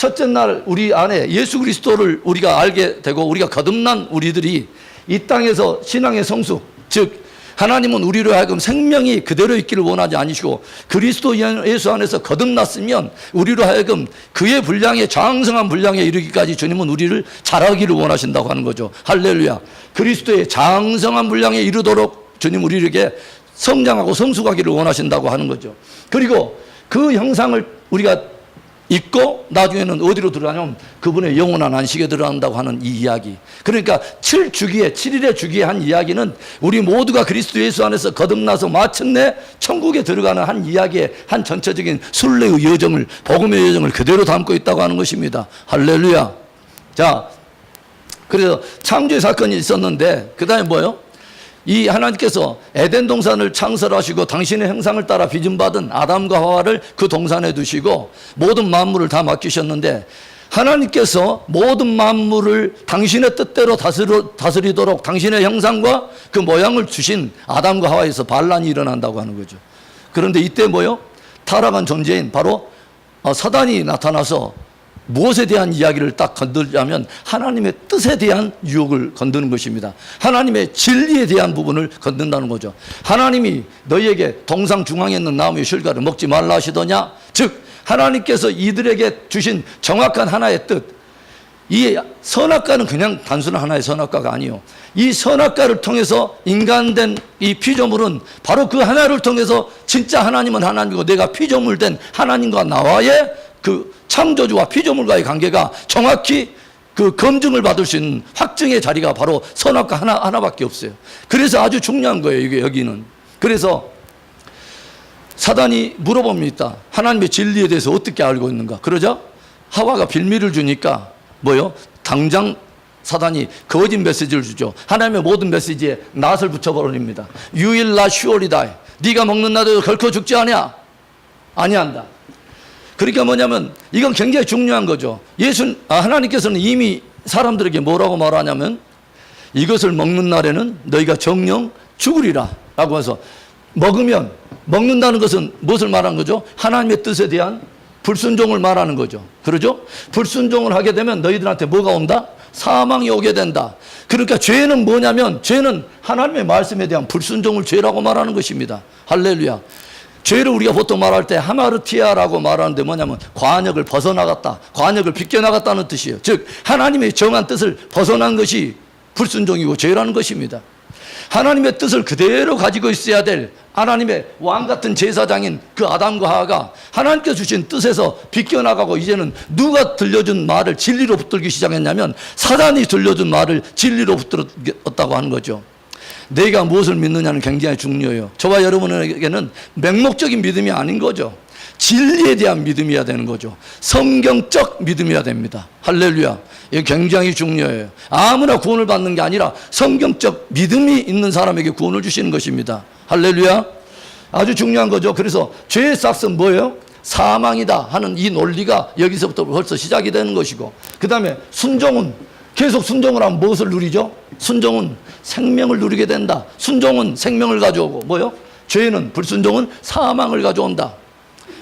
첫째 날 우리 안에 예수 그리스도를 우리가 알게 되고 우리가 거듭난 우리들이 이 땅에서 신앙의 성숙, 즉 하나님은 우리로 하여금 생명이 그대로 있기를 원하지 않으시고 그리스도 예수 안에서 거듭났으면 우리로 하여금 그의 분량에 장성한 분량에 이르기까지 주님은 우리를 자라기를 원하신다고 하는 거죠. 할렐루야. 그리스도의 장성한 분량에 이르도록 주님 우리에게 성장하고 성숙하기를 원하신다고 하는 거죠. 그리고 그 형상을 우리가 있고 나중에는 어디로 들어가냐면 그분의 영원한 안식에 들어간다고 하는 이 이야기. 그러니까 7일의 주기에 한 이야기는 우리 모두가 그리스도 예수 안에서 거듭나서 마침내 천국에 들어가는 한 이야기의 한 전체적인 순례의 여정을, 복음의 여정을 그대로 담고 있다고 하는 것입니다. 할렐루야. 자, 그래서 창조의 사건이 있었는데 그 다음에 뭐예요? 이 하나님께서 에덴 동산을 창설하시고 당신의 형상을 따라 빚음받은 아담과 하와를 그 동산에 두시고 모든 만물을 다 맡기셨는데 하나님께서 모든 만물을 당신의 뜻대로 다스리도록 당신의 형상과 그 모양을 주신 아담과 하와에서 반란이 일어난다고 하는 거죠. 그런데 이때 뭐요? 타락한 존재인 바로 사단이 나타나서 무엇에 대한 이야기를 딱 건들자면 하나님의 뜻에 대한 유혹을 건드는 것입니다. 하나님의 진리에 대한 부분을 건든다는 거죠. 하나님이 너희에게 동상 중앙에 있는 나무의 실과를 먹지 말라 하시더냐? 즉 하나님께서 이들에게 주신 정확한 하나의 뜻, 이 선악과는 그냥 단순한 하나의 선악과가 아니요, 이 선악과를 통해서 인간된 이 피조물은 바로 그 하나를 통해서 진짜 하나님은 하나님이고 내가 피조물된 하나님과 나와의 그 창조주와 피조물과의 관계가 정확히 그 검증을 받을 수 있는 확증의 자리가 바로 선악과 하나밖에 없어요. 그래서 아주 중요한 거예요, 이게 여기는. 그래서 사단이 물어봅니다. 하나님의 진리에 대해서 어떻게 알고 있는가? 그러자 하와가 빌미를 주니까 뭐요? 당장 사단이 거짓 메시지를 주죠. 하나님의 모든 메시지에 낫을 붙여버립니다. You will not surely die. 네가 먹는 날에도 결코 죽지 않냐? 아니한다. 그러니까 뭐냐면 이건 굉장히 중요한 거죠. 하나님께서는 이미 사람들에게 뭐라고 말하냐면 이것을 먹는 날에는 너희가 정녕 죽으리라 라고 해서 먹는다는 것은 무엇을 말하는 거죠? 하나님의 뜻에 대한 불순종을 말하는 거죠. 그러죠? 불순종을 하게 되면 너희들한테 뭐가 온다? 사망이 오게 된다. 그러니까 죄는 뭐냐면 죄는 하나님의 말씀에 대한 불순종을 죄라고 말하는 것입니다. 할렐루야. 죄를 우리가 보통 말할 때 하마르티아라고 말하는데 뭐냐면 관역을 벗어나갔다, 관역을 비껴나갔다는 뜻이에요. 즉 하나님의 정한 뜻을 벗어난 것이 불순종이고 죄라는 것입니다. 하나님의 뜻을 그대로 가지고 있어야 될 하나님의 왕같은 제사장인 그 아담과 하와가 하나님께서 주신 뜻에서 비껴나가고 이제는 누가 들려준 말을 진리로 붙들기 시작했냐면 사단이 들려준 말을 진리로 붙들었다고 하는 거죠. 내가 무엇을 믿느냐는 굉장히 중요해요. 저와 여러분에게는 맹목적인 믿음이 아닌 거죠. 진리에 대한 믿음이어야 되는 거죠. 성경적 믿음이어야 됩니다. 할렐루야. 이게 굉장히 중요해요. 아무나 구원을 받는 게 아니라 성경적 믿음이 있는 사람에게 구원을 주시는 것입니다. 할렐루야. 아주 중요한 거죠. 그래서 죄의 싹은 뭐예요? 사망이다 하는 이 논리가 여기서부터 벌써 시작이 되는 것이고, 그 다음에 순종은 계속 순종을 하면 무엇을 누리죠? 순종은 생명을 누리게 된다. 순종은 생명을 가져오고 뭐요? 죄는, 불순종은 사망을 가져온다.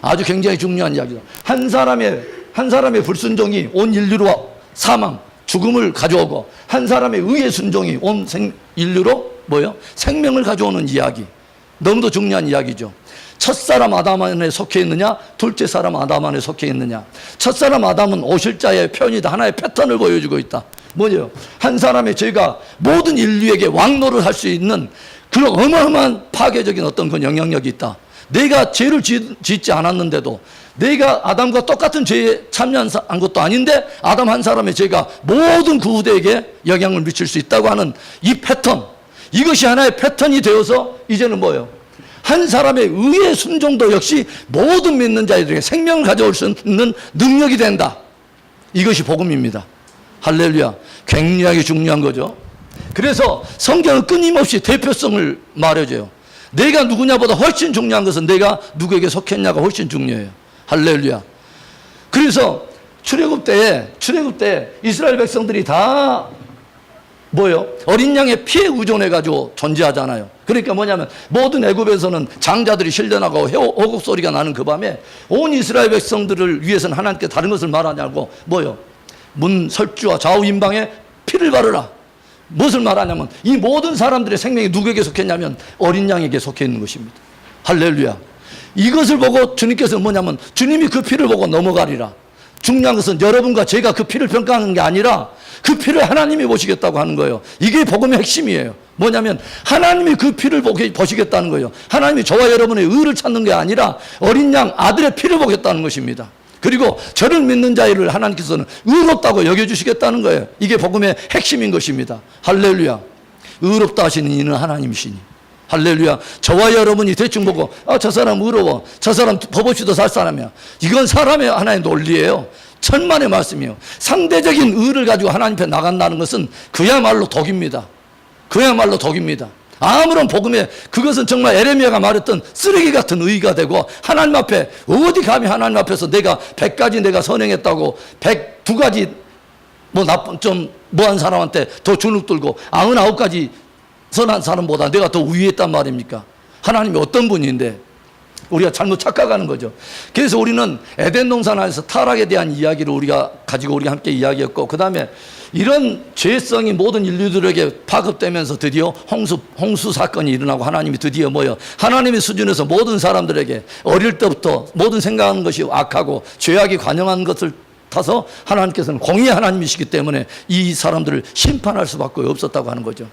아주 굉장히 중요한 이야기다. 한 사람의 불순종이 온 인류로 사망, 죽음을 가져오고 한 사람의 의의 순종이 온 인류로 뭐요? 생명을 가져오는 이야기. 너무도 중요한 이야기죠. 첫사람 아담 안에 속해 있느냐, 둘째 사람 아담 안에 속해 있느냐. 첫사람 아담은 오실자의 표현이다. 하나의 패턴을 보여주고 있다. 뭐죠? 한 사람의 죄가 모든 인류에게 왕노를 할 수 있는 그런 어마어마한 파괴적인 어떤 그 영향력이 있다. 내가 죄를 짓지 않았는데도, 내가 아담과 똑같은 죄에 참여한 것도 아닌데 아담 한 사람의 죄가 모든 그 후대에게 영향을 미칠 수 있다고 하는 이 패턴, 이것이 하나의 패턴이 되어서 이제는 뭐예요? 한 사람의 의의 순종도 역시 모든 믿는 자들에게 생명을 가져올 수 있는 능력이 된다. 이것이 복음입니다. 할렐루야. 굉장히 중요한 거죠. 그래서 성경은 끊임없이 대표성을 말해줘요. 내가 누구냐보다 훨씬 중요한 것은 내가 누구에게 속했냐가 훨씬 중요해요. 할렐루야. 그래서 출애굽 때 이스라엘 백성들이 다 뭐요? 어린 양의 피에 의존해가지고 존재하잖아요. 그러니까 뭐냐면 모든 애굽에서는 장자들이 실려나가고 호국 소리가 나는 그 밤에 온 이스라엘 백성들을 위해서는 하나님께 다른 것을 말하냐고 뭐요? 문 설주와 좌우 임방에 피를 바르라. 무엇을 말하냐면 이 모든 사람들의 생명이 누구에게 속했냐면 어린 양에게 속해 있는 것입니다. 할렐루야. 이것을 보고 주님께서 뭐냐면 주님이 그 피를 보고 넘어가리라. 중요한 것은 여러분과 제가 그 피를 평가하는 게 아니라 그 피를 하나님이 보시겠다고 하는 거예요. 이게 복음의 핵심이에요. 뭐냐면 하나님이 그 피를 보시겠다는 거예요. 하나님이 저와 여러분의 의를 찾는 게 아니라 어린 양 아들의 피를 보겠다는 것입니다. 그리고 저를 믿는 자를 하나님께서는 의롭다고 여겨주시겠다는 거예요. 이게 복음의 핵심인 것입니다. 할렐루야. 의롭다 하시는 이는 하나님이시니. 할렐루야. 저와 여러분이 대충 보고 저 사람 의로워, 저 사람 법 없이도 살 사람이야, 이건 사람의 하나의 논리예요. 천만의 말씀이에요. 상대적인 의를 가지고 하나님 앞에 나간다는 것은 그야말로 독입니다. 그야말로 독입니다. 아무런 복음에 그것은 정말 에레미야가 말했던 쓰레기 같은 의가 되고 하나님 앞에 어디 감히 하나님 앞에서 내가 100가지 내가 선행했다고 102가지 뭐 나쁜 좀 뭐한 사람한테 더 주눅 들고 99가지 선한 사람보다 내가 더 우위했단 말입니까? 하나님이 어떤 분인데 우리가 잘못 착각하는 거죠. 그래서 우리는 에덴 동산 안에서 타락에 대한 이야기를 우리가 가지고 우리가 함께 이야기했고, 그 다음에 이런 죄성이 모든 인류들에게 파급되면서 드디어 홍수 사건이 일어나고 하나님이 드디어 뭐요? 하나님의 수준에서 모든 사람들에게 어릴 때부터 모든 생각하는 것이 악하고 죄악이 관영한 것을 타서 하나님께서는 공의의 하나님이시기 때문에 이 사람들을 심판할 수밖에 없었다고 하는 거죠.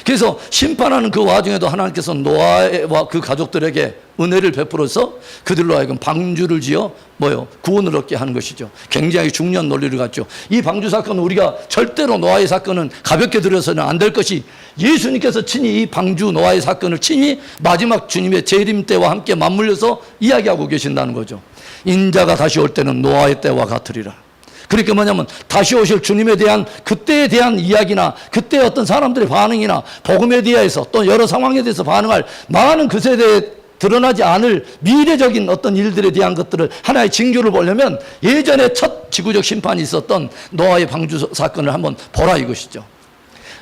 그래서 심판하는 그 와중에도 하나님께서는 노아와 그 가족들에게 은혜를 베풀어서 그들로 하여금 방주를 지어 뭐요? 구원을 얻게 하는 것이죠. 굉장히 중요한 논리를 갖죠. 이 방주 사건은 우리가 절대로 노아의 사건은 가볍게 들어서는 안 될 것이, 예수님께서 친히 이 방주 노아의 사건을 친히 마지막 주님의 재림 때와 함께 맞물려서 이야기하고 계신다는 거죠. 인자가 다시 올 때는 노아의 때와 같으리라. 그러니까 뭐냐면 다시 오실 주님에 대한 그때에 대한 이야기나 그때 어떤 사람들의 반응이나 복음에 대해서 또 여러 상황에 대해서 반응할 많은 그 세대에 드러나지 않을 미래적인 어떤 일들에 대한 것들을 하나의 징조를 보려면 예전에 첫 지구적 심판이 있었던 노아의 방주 사건을 한번 보라 이것이죠.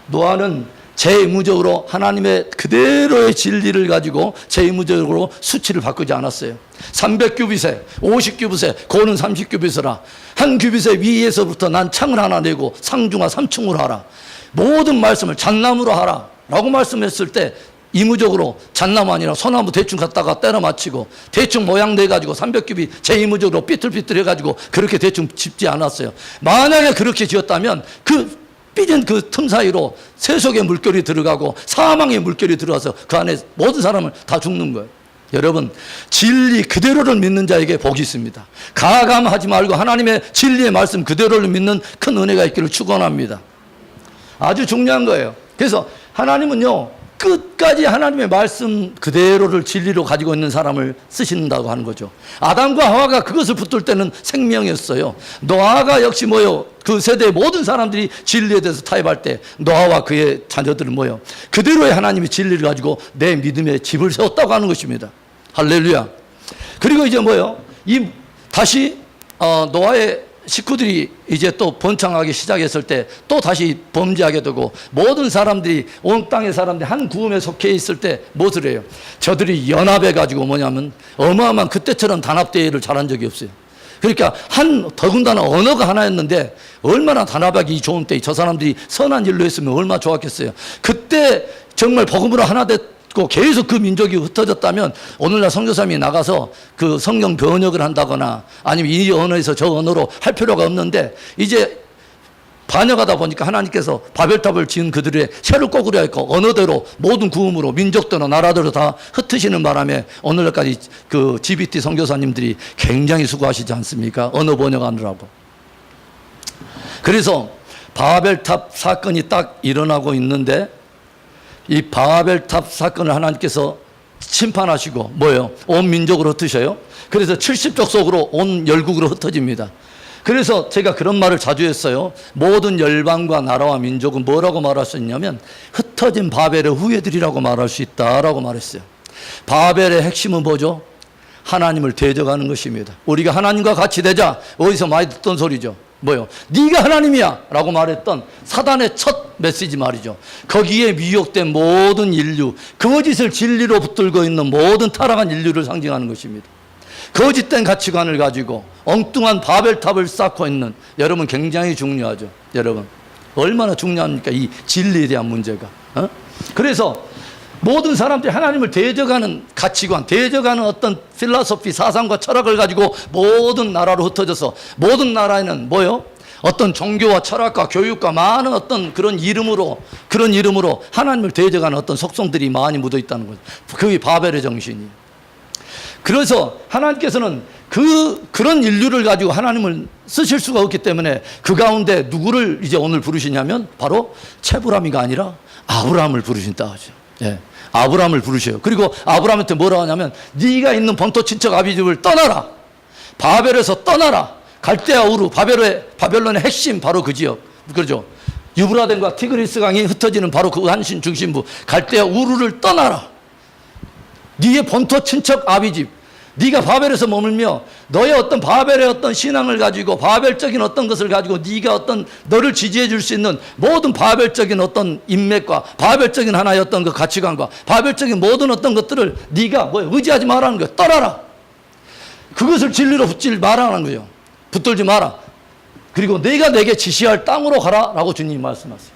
노아는 제의무적으로 하나님의 그대로의 진리를 가지고 제의무적으로 수치를 바꾸지 않았어요. 300규빗에 50규빗에 고는 30규빗이라 한 규빗의 위에서부터 난 창을 하나 내고 상중하 3층으로 하라. 모든 말씀을 잣나무로 하라 라고 말씀했을 때 이무적으로 잣나무 아니라 소나무 대충 갖다가 때려 맞히고 대충 모양 내가지고 300규빗 제의무적으로 삐뚤삐뚤 해가지고 그렇게 대충 짓지 않았어요. 만약에 그렇게 지었다면 그 삐진 그 틈 사이로 세속의 물결이 들어가고 사망의 물결이 들어와서 그 안에 모든 사람을 다 죽는 거예요. 여러분, 진리 그대로를 믿는 자에게 복이 있습니다. 가감하지 말고 하나님의 진리의 말씀 그대로를 믿는 큰 은혜가 있기를 축원합니다. 아주 중요한 거예요. 그래서 하나님은요 끝까지 하나님의 말씀 그대로를 진리로 가지고 있는 사람을 쓰신다고 하는 거죠. 아담과 하와가 그것을 붙들 때는 생명이었어요. 노아가 역시 뭐요? 그 세대의 모든 사람들이 진리에 대해서 타협할 때 노아와 그의 자녀들은 뭐요? 그대로의 하나님의 진리를 가지고 내 믿음의 집을 세웠다고 하는 것입니다. 할렐루야. 그리고 이제 뭐요? 다시 노아의 식구들이 이제 또 번창하기 시작했을 때 또 다시 범죄하게 되고 모든 사람들이 온 땅의 사람들이 한 구음에 속해 있을 때 무엇을 해요? 저들이 연합해 가지고 뭐냐면 어마어마한 그때처럼 단합대회를 잘한 적이 없어요. 그러니까 더군다나 언어가 하나였는데 얼마나 단합하기 좋은 때 저 사람들이 선한 일로 했으면 얼마나 좋았겠어요. 그때 정말 복음으로 하나 됐고 계속 그 민족이 흩어졌다면 오늘날 선교사님이 나가서 그 성경 번역을 한다거나 아니면 이 언어에서 저 언어로 할 필요가 없는데 이제 반역하다 보니까 하나님께서 바벨탑을 지은 그들의 새로 꼬꾸려 했고 언어대로 모든 구음으로 민족대로 나라대로 다 흩으시는 바람에 오늘날까지 그 GBT 선교사님들이 굉장히 수고하시지 않습니까? 언어 번역하느라고. 그래서 바벨탑 사건이 딱 일어나고 있는데 이 바벨탑 사건을 하나님께서 심판하시고 뭐예요? 온 민족으로 흩으셔요. 그래서 70족 속으로 온 열국으로 흩어집니다. 그래서 제가 그런 말을 자주 했어요. 모든 열방과 나라와 민족은 뭐라고 말할 수 있냐면 흩어진 바벨의 후예들이라고 말할 수 있다라고 말했어요. 바벨의 핵심은 뭐죠? 하나님을 대적하는 것입니다. 우리가 하나님과 같이 되자 어디서 많이 듣던 소리죠. 뭐요? 네가 하나님이야 라고 말했던 사단의 첫 메시지 말이죠. 거기에 미혹된 모든 인류, 거짓을 진리로 붙들고 있는 모든 타락한 인류를 상징하는 것입니다. 거짓된 가치관을 가지고 엉뚱한 바벨탑을 쌓고 있는, 여러분 굉장히 중요하죠. 여러분 얼마나 중요합니까? 이 진리에 대한 문제가. 그래서 모든 사람들이 하나님을 대적하는 가치관, 대적하는 어떤 필라소피, 사상과 철학을 가지고 모든 나라로 흩어져서, 모든 나라에는 뭐요? 어떤 종교와 철학과 교육과 많은 어떤 그런 이름으로 하나님을 대적하는 어떤 속성들이 많이 묻어 있다는 거죠. 그게 바벨의 정신이에요. 그래서 하나님께서는 그런 인류를 가지고 하나님을 쓰실 수가 없기 때문에 그 가운데 누구를 이제 오늘 부르시냐면 바로 체브라미가 아니라 아브라함을 부르신다 하죠. 예. 아브라함을 부르셔요. 그리고 아브라함한테 뭐라고 하냐면 네가 있는 본토 친척 아비집을 떠나라. 바벨에서 떠나라. 갈대아 우르, 바벨론의 핵심 바로 그 지역. 그렇죠. 유브라덴과 티그리스 강이 흩어지는 바로 그 한신 중심부 갈대아 우르를 떠나라. 네의 본토 친척 아비집, 네가 바벨에서 머물며 너의 어떤 바벨의 어떤 신앙을 가지고 바벨적인 어떤 것을 가지고 네가 어떤 너를 지지해 줄 수 있는 모든 바벨적인 어떤 인맥과 바벨적인 하나의 어떤 그 가치관과 바벨적인 모든 어떤 것들을 네가 의지하지 말라는 거예요. 떠나라. 그것을 진리로 붙지 말라는 거예요. 붙들지 마라. 그리고 내가 내게 지시할 땅으로 가라라고 주님이 말씀하세요.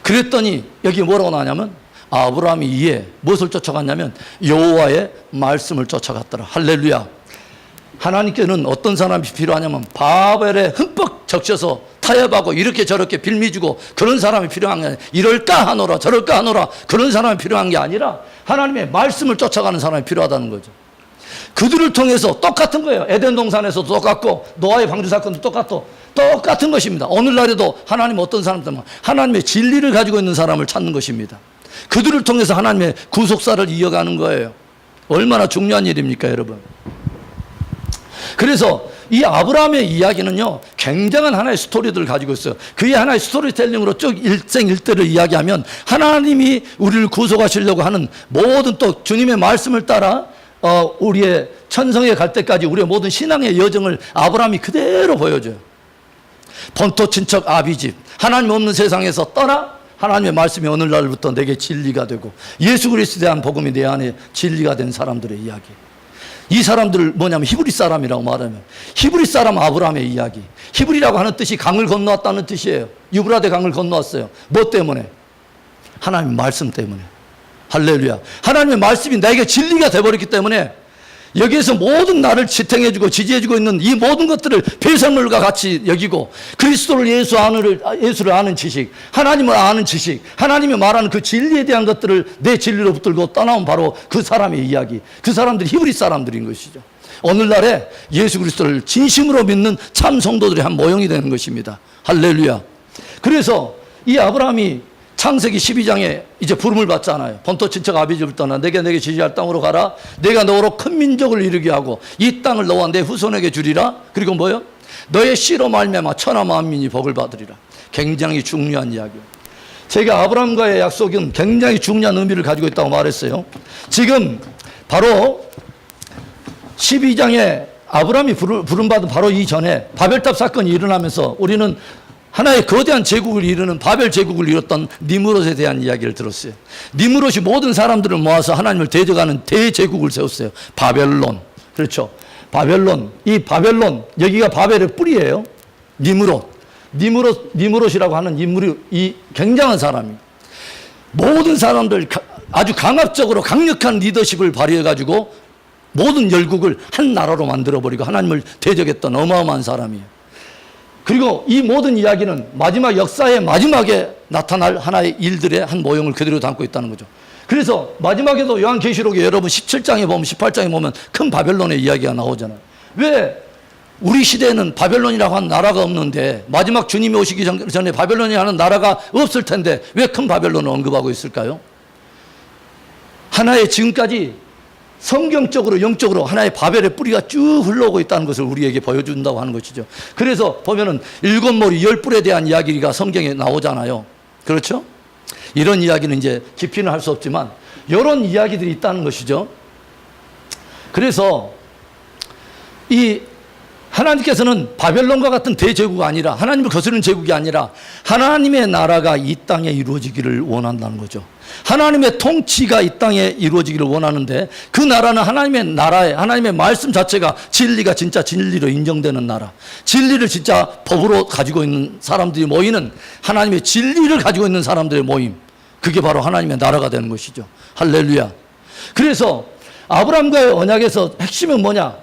그랬더니 여기 뭐라고 나냐면 아브라함이 이에 무엇을 쫓아갔냐면 여호와의 말씀을 쫓아갔더라. 할렐루야. 하나님께는 어떤 사람이 필요하냐면 바벨에 흠뻑 적셔서 타협하고 이렇게 저렇게 빌미주고 그런 사람이 필요한 게 아니라 이럴까 하노라 저럴까 하노라 그런 사람이 필요한 게 아니라 하나님의 말씀을 쫓아가는 사람이 필요하다는 거죠. 그들을 통해서 똑같은 거예요. 에덴 동산에서도 똑같고 노아의 방주 사건도 똑같은 것입니다. 오늘날에도 하나님 어떤 사람들은 하나님의 진리를 가지고 있는 사람을 찾는 것입니다. 그들을 통해서 하나님의 구속사를 이어가는 거예요. 얼마나 중요한 일입니까, 여러분? 그래서 이 아브라함의 이야기는요, 굉장한 하나의 스토리들을 가지고 있어요. 그의 하나의 스토리텔링으로 쭉 일생일대를 이야기하면 하나님이 우리를 구속하시려고 하는 모든 또 주님의 말씀을 따라 우리의 천성에 갈 때까지 우리의 모든 신앙의 여정을 아브라함이 그대로 보여줘요. 본토 친척 아비집, 하나님 없는 세상에서 떠나 하나님의 말씀이 오늘날부터 내게 진리가 되고 예수 그리스도에 대한 복음이 내 안에 진리가 된 사람들의 이야기. 이 사람들을 뭐냐면 히브리 사람이라고 말하면 히브리 사람 아브라함의 이야기. 히브리라고 하는 뜻이 강을 건너왔다는 뜻이에요. 유브라데 강을 건너왔어요. 뭐 때문에? 하나님의 말씀 때문에. 할렐루야. 하나님의 말씀이 나에게 진리가 되어버렸기 때문에 여기에서 모든 나를 지탱해주고 지지해주고 있는 이 모든 것들을 배설물과 같이 여기고 그리스도를 예수를 아는 지식, 하나님을 아는 지식, 하나님이 말하는 그 진리에 대한 것들을 내 진리로 붙들고 떠나온 바로 그 사람의 이야기. 그 사람들이 히브리 사람들인 것이죠. 오늘날에 예수 그리스도를 진심으로 믿는 참 성도들의 한 모형이 되는 것입니다. 할렐루야. 그래서 이 아브라함이 창세기 12장에 이제 부름을 받잖아요. 본토 친척 아비집을 떠나 내게 지지할 땅으로 가라. 내가 너로 큰 민족을 이루게 하고 이 땅을 너와 내 후손에게 주리라. 그리고 뭐요? 너의 씨로 말미암아 천하 만민이 복을 받으리라. 굉장히 중요한 이야기예요. 제가 아브라함과의 약속은 굉장히 중요한 의미를 가지고 있다고 말했어요. 지금 바로 12장에 아브라함이 부름받은 바로 이전에 바벨탑 사건이 일어나면서 우리는 하나의 거대한 제국을 이루는 바벨 제국을 이뤘던 니므롯에 대한 이야기를 들었어요. 니므롯이 모든 사람들을 모아서 하나님을 대적하는 대제국을 세웠어요. 바벨론. 그렇죠. 바벨론. 이 바벨론, 여기가 바벨의 뿌리예요. 니므롯이라고 하는 인물이 이 굉장한 사람이에요. 모든 사람들 아주 강압적으로 강력한 리더십을 발휘해가지고 모든 열국을 한 나라로 만들어버리고 하나님을 대적했던 어마어마한 사람이에요. 그리고 이 모든 이야기는 마지막 역사의 마지막에 나타날 하나의 일들의 한 모형을 그대로 담고 있다는 거죠. 그래서 마지막에도 요한계시록에 여러분 17장에 보면 18장에 보면 큰 바벨론의 이야기가 나오잖아요. 왜 우리 시대에는 바벨론이라고 하는 나라가 없는데 마지막 주님이 오시기 전에 바벨론이라는 나라가 없을 텐데 왜 큰 바벨론을 언급하고 있을까요? 하나의 지금까지 성경적으로 영적으로 하나의 바벨의 뿌리가 쭉 흘러오고 있다는 것을 우리에게 보여준다고 하는 것이죠. 그래서 보면은 7머리 10뿔에 대한 이야기가 성경에 나오잖아요. 그렇죠? 이런 이야기는 이제 깊이는 할 수 없지만 이런 이야기들이 있다는 것이죠. 그래서 이 하나님께서는 바벨론과 같은 대제국이 아니라, 하나님을 거스르는 제국이 아니라 하나님의 나라가 이 땅에 이루어지기를 원한다는 거죠. 하나님의 통치가 이 땅에 이루어지기를 원하는데, 그 나라는 하나님의 나라에 하나님의 말씀 자체가 진리가 진짜 진리로 인정되는 나라, 진리를 진짜 법으로 가지고 있는 사람들이 모이는, 하나님의 진리를 가지고 있는 사람들의 모임, 그게 바로 하나님의 나라가 되는 것이죠. 할렐루야. 그래서 아브라함과의 언약에서 핵심은 뭐냐?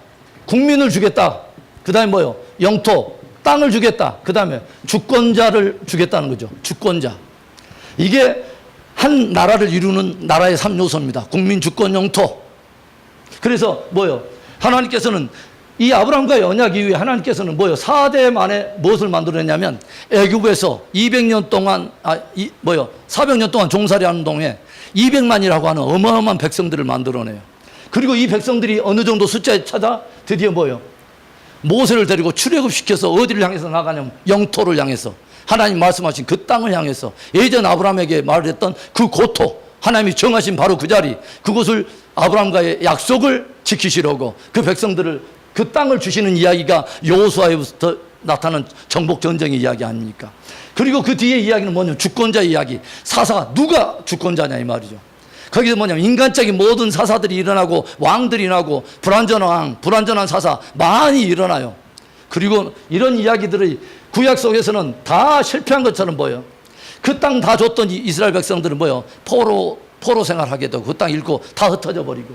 국민을 주겠다. 그 다음에 뭐요? 영토, 땅을 주겠다. 그 다음에 주권자를 주겠다는 거죠. 주권자. 이게 한 나라를 이루는 나라의 3요소입니다. 국민, 주권, 영토. 그래서 뭐요? 하나님께서는 이 아브라함과의 언약 이후에 하나님께서는 뭐요? 4대 만에 무엇을 만들어냈냐면, 애굽에서 200년 동안 400년 동안 종살이하는 동에 200만이라고 하는 어마어마한 백성들을 만들어내요. 그리고 이 백성들이 어느 정도 숫자에 찾아 드디어 뭐요? 모세를 데리고 출애굽시켜서 어디를 향해서 나가냐면 영토를 향해서, 하나님 말씀하신 그 땅을 향해서, 예전 아브라함에게 말했던 그 고토, 하나님이 정하신 바로 그 자리, 그곳을 아브라함과의 약속을 지키시려고 그 백성들을, 그 땅을 주시는 이야기가 여호수아에부터 나타난 정복 전쟁의 이야기 아닙니까? 그리고 그 뒤에 이야기는 뭐냐면 주권자 이야기. 사사가 누가 주권자냐 이 말이죠. 거기서 뭐냐면 인간적인 모든 사사들이 일어나고 왕들이 일어나고 불완전한 왕, 불완전한 사사 많이 일어나요. 그리고 이런 이야기들이 구약 속에서는 다 실패한 것처럼 보여요. 그 땅 다 줬던 이스라엘 백성들은 뭐예요? 포로 생활하게 되고 그 땅 잃고 다 흩어져 버리고,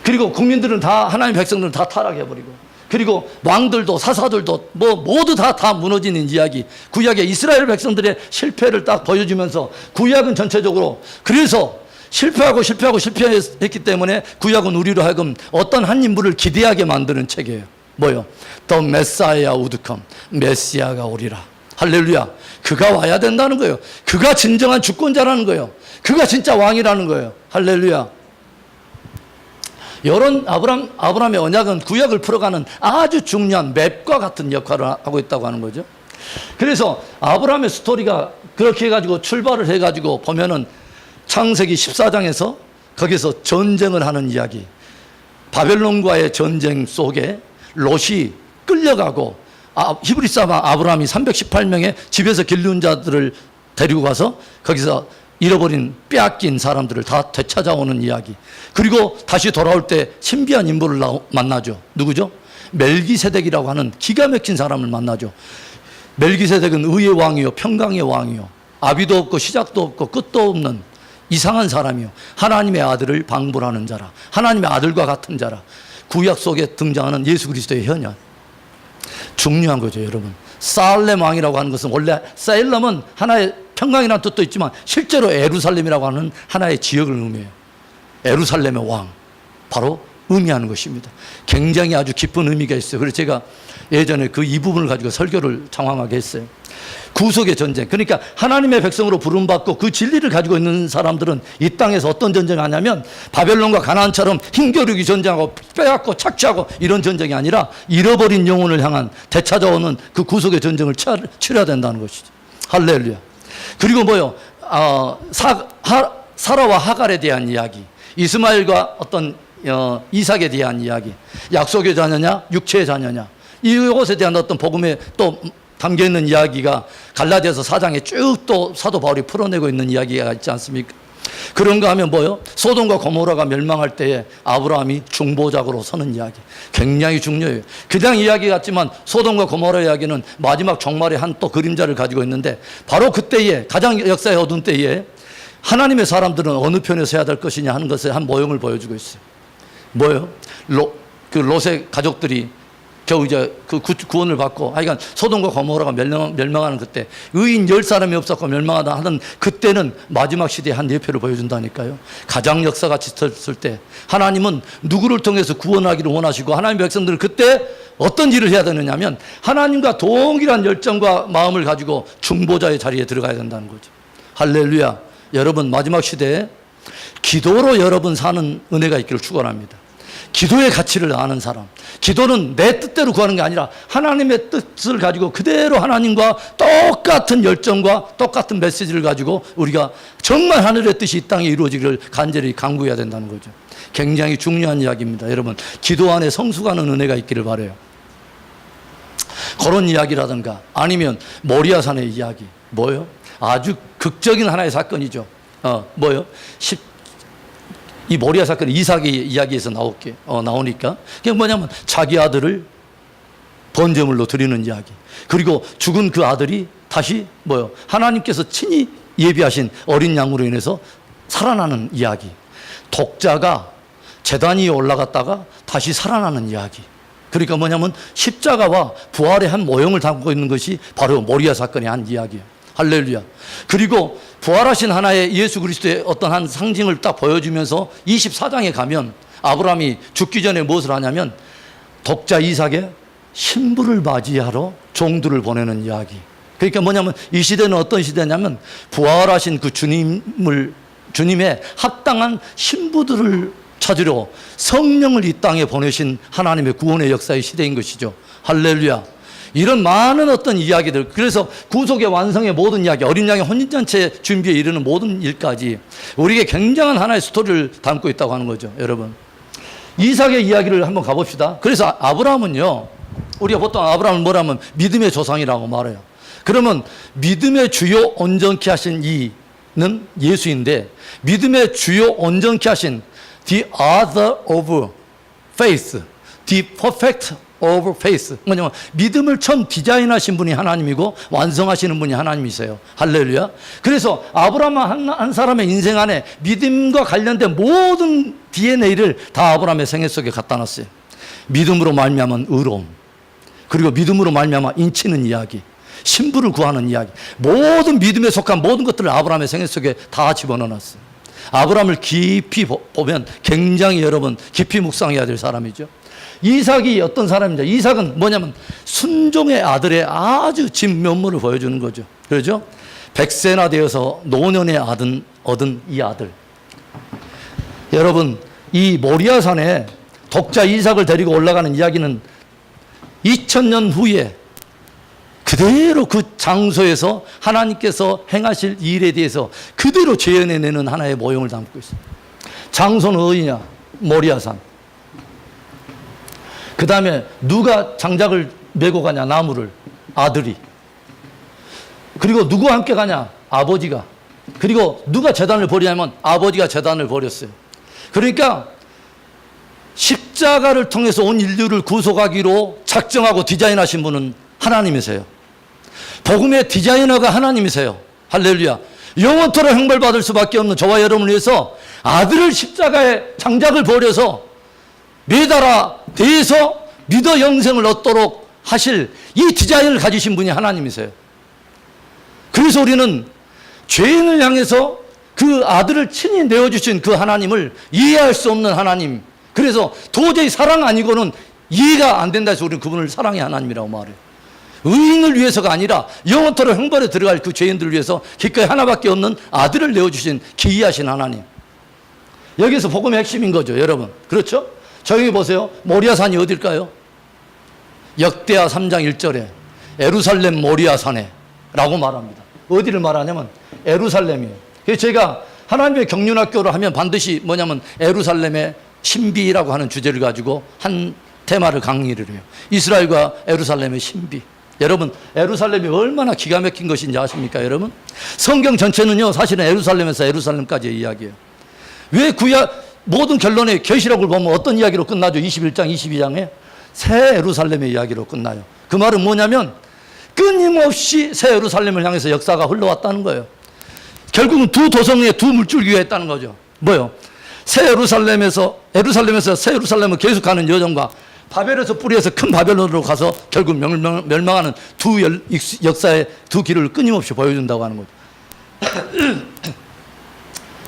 그리고 국민들은 다, 하나님 백성들은 다 타락해버리고, 그리고 왕들도 사사들도 모두 다 무너지는 이야기. 구약의 이스라엘 백성들의 실패를 딱 보여주면서, 구약은 전체적으로 그래서 실패했기 때문에 구약은 우리로 하여금 어떤 한 인물을 기대하게 만드는 책이에요. 뭐요? The Messiah would come. 메시아가 오리라. 할렐루야. 그가 와야 된다는 거예요. 그가 진정한 주권자라는 거예요. 그가 진짜 왕이라는 거예요. 할렐루야. 이런 아브라함의 언약은 구약을 풀어가는 아주 중요한 맵과 같은 역할을 하고 있다고 하는 거죠. 그래서 아브라함의 스토리가 그렇게 해가지고 출발을 해가지고 보면은 창세기 14장에서 거기서 전쟁을 하는 이야기, 바벨론과의 전쟁 속에 롯이 끌려가고, 히브리 사람 아브라함이 318명의 집에서 길른 자들을 데리고 가서 거기서 잃어버린, 빼앗긴 사람들을 다 되찾아오는 이야기. 그리고 다시 돌아올 때 신비한 인물을 만나죠. 누구죠? 멜기세덱이라고 하는 기가 막힌 사람을 만나죠. 멜기세덱은 의의 왕이요, 평강의 왕이요, 아비도 없고 시작도 없고 끝도 없는 이상한 사람이요, 하나님의 아들을 방불하는 자라, 하나님의 아들과 같은 자라. 구약 속에 등장하는 예수 그리스도의 현현. 중요한 거죠, 여러분. 살렘 왕이라고 하는 것은, 원래 살렘은 하나의 평강이라는 뜻도 있지만 실제로 에루살렘이라고 하는 하나의 지역을 의미해요. 에루살렘의 왕, 바로 의미하는 것입니다. 굉장히 아주 깊은 의미가 있어요. 그래서 제가 예전에 그 이 부분을 가지고 설교를 장황하게 했어요. 구속의 전쟁. 그러니까 하나님의 백성으로 부름받고 그 진리를 가지고 있는 사람들은 이 땅에서 어떤 전쟁을 하냐면, 바벨론과 가나안처럼 힘겨루기 전쟁하고 빼앗고 착취하고 이런 전쟁이 아니라 잃어버린 영혼을 향한 되찾아오는 그 구속의 전쟁을 치러야 된다는 것이죠. 할렐루야. 그리고 뭐요? 사라와 하갈에 대한 이야기, 이스마엘과 어떤 이삭에 대한 이야기, 약속의 자녀냐 육체의 자녀냐, 이것에 대한 어떤 복음에 또 담겨있는 이야기가 갈라디아서 4장에 쭉 또 사도 바울이 풀어내고 있는 이야기가 있지 않습니까? 그런가 하면 뭐요? 소돔과 고모라가 멸망할 때에 아브라함이 중보자로 서는 이야기, 굉장히 중요해요. 그냥 이야기 같지만 소돔과 고모라 이야기는 마지막 종말의 한 또 그림자를 가지고 있는데, 바로 그때에, 가장 역사의 어두운 때에 하나님의 사람들은 어느 편에 서야 될 것이냐 하는 것의 한 모형을 보여주고 있어요. 뭐예요? 롯의 가족들이 겨우 이제 그 구원을 받고, 하여간 소돔과 고모라가 멸망하는 그때, 의인 10사람이 없었고 멸망하다 하는 그때는 마지막 시대의 한 예표를 보여준다니까요. 가장 역사가 짙었을 때 하나님은 누구를 통해서 구원하기를 원하시고, 하나님의 백성들은 그때 어떤 일을 해야 되느냐면 하나님과 동일한 열정과 마음을 가지고 중보자의 자리에 들어가야 된다는 거죠. 할렐루야. 여러분, 마지막 시대에 기도로 여러분 사는 은혜가 있기를 축원합니다. 기도의 가치를 아는 사람. 기도는 내 뜻대로 구하는 게 아니라 하나님의 뜻을 가지고 그대로 하나님과 똑같은 열정과 똑같은 메시지를 가지고 우리가 정말 하늘의 뜻이 이 땅에 이루어지기를 간절히 간구해야 된다는 거죠. 굉장히 중요한 이야기입니다. 여러분, 기도 안에 성숙하는 은혜가 있기를 바라요. 그런 이야기라든가 아니면 모리아산의 이야기. 뭐요? 아주 극적인 하나의 사건이죠. 뭐요? 이 모리아 사건이 이삭의 이야기에서 나오니까 그게 뭐냐면 자기 아들을 번제물로 드리는 이야기. 그리고 죽은 그 아들이 다시 뭐요? 하나님께서 친히 예비하신 어린 양으로 인해서 살아나는 이야기. 독자가 제단 위에 올라갔다가 다시 살아나는 이야기. 그러니까 뭐냐면 십자가와 부활의 한 모형을 담고 있는 것이 바로 모리아 사건의 한 이야기예요. 할렐루야. 그리고 부활하신 하나의 예수 그리스도의 어떤 한 상징을 딱 보여주면서 24장에 가면 아브라함이 죽기 전에 무엇을 하냐면 독자 이삭의 신부를 맞이하러 종들을 보내는 이야기. 그러니까 뭐냐면 이 시대는 어떤 시대냐면 부활하신 그 주님의 합당한 신부들을 찾으려 성령을 이 땅에 보내신 하나님의 구원의 역사의 시대인 것이죠. 할렐루야. 이런 많은 어떤 이야기들, 그래서 구속의 완성의 모든 이야기, 어린 양의 혼인잔치 준비에 이르는 모든 일까지 우리에게 굉장한 하나의 스토리를 담고 있다고 하는 거죠. 여러분, 이삭의 이야기를 한번 가봅시다. 그래서 아브라함은요, 우리가 보통 아브라함을 뭐라면 믿음의 조상이라고 말해요. 그러면 믿음의 주요 온전케 하신 이는 예수인데, 믿음의 주요 온전케 하신 the author of faith, the perfect of faith, 뭐냐면 믿음을 처음 디자인하신 분이 하나님이고 완성하시는 분이 하나님이세요. 할렐루야. 그래서 아브라함 한 사람의 인생 안에 믿음과 관련된 모든 DNA를 다 아브라함의 생애 속에 갖다 놨어요. 믿음으로 말미암은 의로움, 그리고 믿음으로 말미암아 인치는 이야기, 신부를 구하는 이야기, 모든 믿음에 속한 모든 것들을 아브라함의 생애 속에 다 집어넣어놨어요. 아브라함을 깊이 보면 굉장히 여러분 깊이 묵상해야 될 사람이죠. 이삭이 어떤 사람입니다. 이삭은 뭐냐면 순종의 아들의 아주 진면모를 보여주는 거죠. 그렇죠? 100세나 되어서 노년에 얻은 이 아들. 여러분, 이 모리아산에 독자 이삭을 데리고 올라가는 이야기는 2000년 후에 그대로 그 장소에서 하나님께서 행하실 일에 대해서 그대로 재현해내는 하나의 모형을 담고 있습니다. 장소는 어디냐? 모리아산. 그 다음에 누가 장작을 메고 가냐? 나무를. 아들이. 그리고 누구와 함께 가냐? 아버지가. 그리고 누가 제단을 버리냐면 아버지가 제단을 버렸어요. 그러니까 십자가를 통해서 온 인류를 구속하기로 작정하고 디자인하신 분은 하나님이세요. 복음의 디자이너가 하나님이세요. 할렐루야. 영원토록 형벌받을 수밖에 없는 저와 여러분을 위해서 아들을 십자가에 장작을 버려서 매달아 대해서 믿어 영생을 얻도록 하실 이 디자인을 가지신 분이 하나님이세요. 그래서 우리는 죄인을 향해서 그 아들을 친히 내어주신 그 하나님을 이해할 수 없는 하나님, 그래서 도저히 사랑 아니고는 이해가 안 된다 해서 우리는 그분을 사랑의 하나님이라고 말해요. 의인을 위해서가 아니라 영원토록 형벌에 들어갈 그 죄인들을 위해서 기꺼이 하나밖에 없는 아들을 내어주신 기이하신 하나님. 여기서 복음의 핵심인 거죠, 여러분. 그렇죠? 저기 보세요. 모리아산이 어딜까요? 역대하 3장 1절에 에루살렘 모리아산에 라고 말합니다. 어디를 말하냐면 에루살렘이에요. 그래서 제가 하나님의 경륜학교를 하면 반드시 뭐냐면 에루살렘의 신비라고 하는 주제를 가지고 한 테마를 강의를 해요. 이스라엘과 에루살렘의 신비. 여러분, 에루살렘이 얼마나 기가 막힌 것인지 아십니까, 여러분? 성경 전체는요, 사실은 에루살렘에서 에루살렘까지의 이야기예요. 왜 모든 결론의 계시록을 보면 어떤 이야기로 끝나죠? 21장, 22장에 새 에루살렘의 이야기로 끝나요. 그 말은 뭐냐면 끊임없이 새 에루살렘을 향해서 역사가 흘러왔다는 거예요. 결국은 두 도성의 두 물줄기가 있다는 거죠. 뭐요? 새 에루살렘에서 새 에루살렘을 계속하는 여정과 바벨에서 뿌리에서 큰 바벨론으로 가서 결국 멸망하는 두 역사의 두 길을 끊임없이 보여준다고 하는 거죠.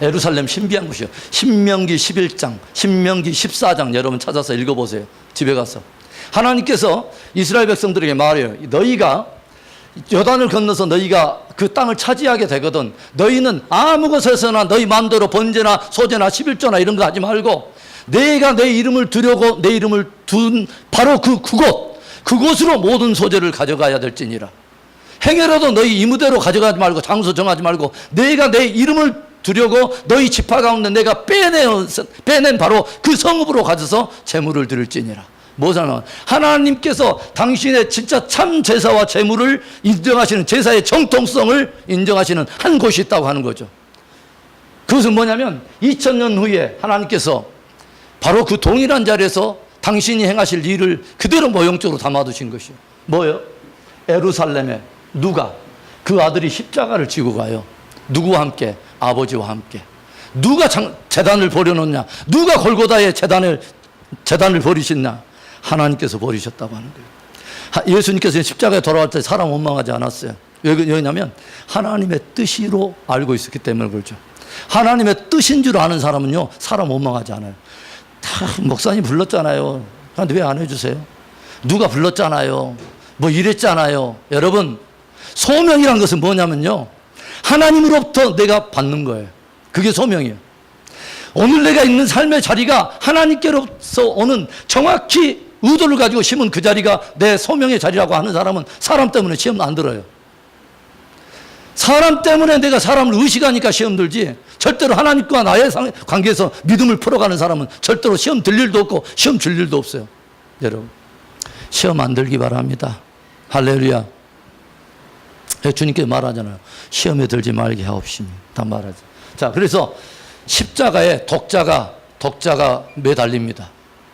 에루살렘 신비한 곳이요. 신명기 11장, 신명기 14장 여러분 찾아서 읽어보세요. 집에 가서. 하나님께서 이스라엘 백성들에게 말해요. 너희가 요단을 건너서 너희가 그 땅을 차지하게 되거든. 너희는 아무 곳에서나 너희 마음대로 번제나 소제나 11조나 이런 거 하지 말고 내가 내 이름을 두려고 내 이름을 둔 바로 그곳으로 모든 소제를 가져가야 될지니라. 행여라도 너희 이무대로 가져가지 말고 장소 정하지 말고 내가 내 이름을 두려고 너희 지파 가운데 내가 빼낸 바로 그 성읍으로 가져서 제물을 드릴지니라. 뭐잖아. 하나님께서 당신의 진짜 참 제사와 제물을 인정하시는 제사의 정통성을 인정하시는 한 곳이 있다고 하는 거죠. 그것은 뭐냐면 2000년 후에 하나님께서 바로 그 동일한 자리에서 당신이 행하실 일을 그대로 모형적으로 담아두신 것이요. 뭐예요? 예루살렘에 누가 그 아들이 십자가를 지고 가요. 누구와 함께? 아버지와 함께. 누가 제단을 버려놓냐? 누가 골고다에 제단을 버리셨냐? 하나님께서 버리셨다고 하는 거예요. 예수님께서 십자가에 돌아갈 때 사람 원망하지 않았어요. 왜냐하면 하나님의 뜻으로 알고 있었기 때문에 그렇죠. 하나님의 뜻인 줄 아는 사람은요, 사람 원망하지 않아요. 다 목사님 불렀잖아요. 그런데 왜 안 해주세요? 누가 불렀잖아요. 뭐 이랬잖아요. 여러분, 소명이란 것은 뭐냐면요, 하나님으로부터 내가 받는 거예요. 그게 소명이에요. 오늘 내가 있는 삶의 자리가 하나님께로서 오는 정확히 의도를 가지고 심은 그 자리가 내 소명의 자리라고 하는 사람은 사람 때문에 시험 안 들어요. 사람 때문에 내가 사람을 의식하니까 시험 들지, 절대로 하나님과 나의 관계에서 믿음을 풀어가는 사람은 절대로 시험 들 일도 없고 시험 줄 일도 없어요. 여러분, 시험 안 들기 바랍니다. 할렐루야. 주님께서 말하잖아요. 시험에 들지 말게 하옵시니. 다 말하죠. 자, 그래서 십자가에 독자가 매달립니다.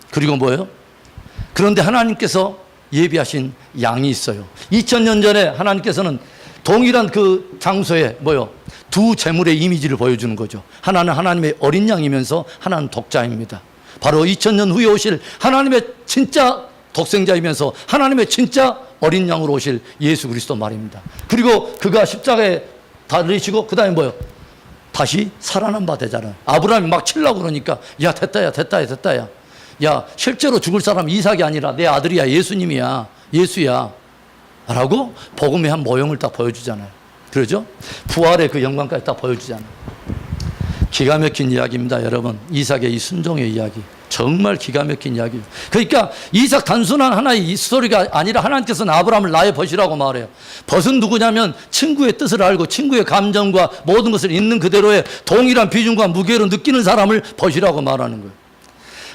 그리고 뭐예요? 그런데 하나님께서 예비하신 양이 있어요. 2000년 전에 하나님께서는 동일한 그 장소에 두 제물의 이미지를 보여주는 거죠. 하나는 하나님의 어린 양이면서 하나는 독자입니다. 바로 2000년 후에 오실 하나님의 진짜 독생자이면서 하나님의 진짜 어린 양으로 오실 예수 그리스도 말입니다. 그리고 그가 십자가에 달리시고 그 다음에 뭐예요? 다시 살아난 바 되잖아요. 아브라함이 막 치려고 그러니까 야 됐다. 야 실제로 죽을 사람 이삭이 아니라 내 아들이야, 예수님이야, 예수야 라고 복음의 한 모형을 딱 보여주잖아요. 그러죠? 부활의 그 영광까지 딱 보여주잖아요. 기가 막힌 이야기입니다, 여러분. 이삭의 이 순종의 이야기 정말 기가 막힌 이야기예요. 그러니까 이삭 단순한 하나의 스토리가 아니라 하나님께서는 아브라함을 나의 벗이라고 말해요. 벗은 누구냐면 친구의 뜻을 알고 친구의 감정과 모든 것을 있는 그대로의 동일한 비중과 무게로 느끼는 사람을 벗이라고 말하는 거예요.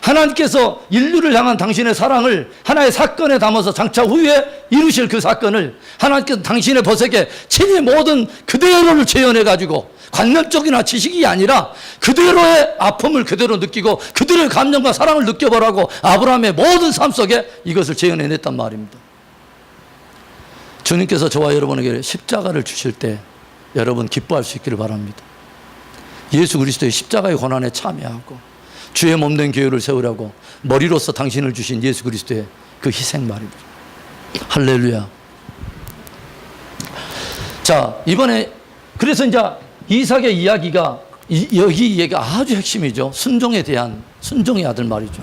하나님께서 인류를 향한 당신의 사랑을 하나의 사건에 담아서 장차 후에 이루실 그 사건을 하나님께서 당신의 벗에게 친히 모든 그대로를 재현해가지고 관념적이나 지식이 아니라 그대로의 아픔을 그대로 느끼고 그대로의 감정과 사랑을 느껴보라고 아브라함의 모든 삶 속에 이것을 재현해냈단 말입니다. 주님께서 저와 여러분에게 십자가를 주실 때 여러분 기뻐할 수 있기를 바랍니다. 예수 그리스도의 십자가의 고난에 참여하고 주의 몸된 교회를 세우라고 머리로서 당신을 주신 예수 그리스도의 그 희생 말입니다. 할렐루야. 자, 이번에 그래서 이제 이삭의 이야기가 여기 얘기가 아주 핵심이죠. 순종에 대한 순종의 아들 말이죠.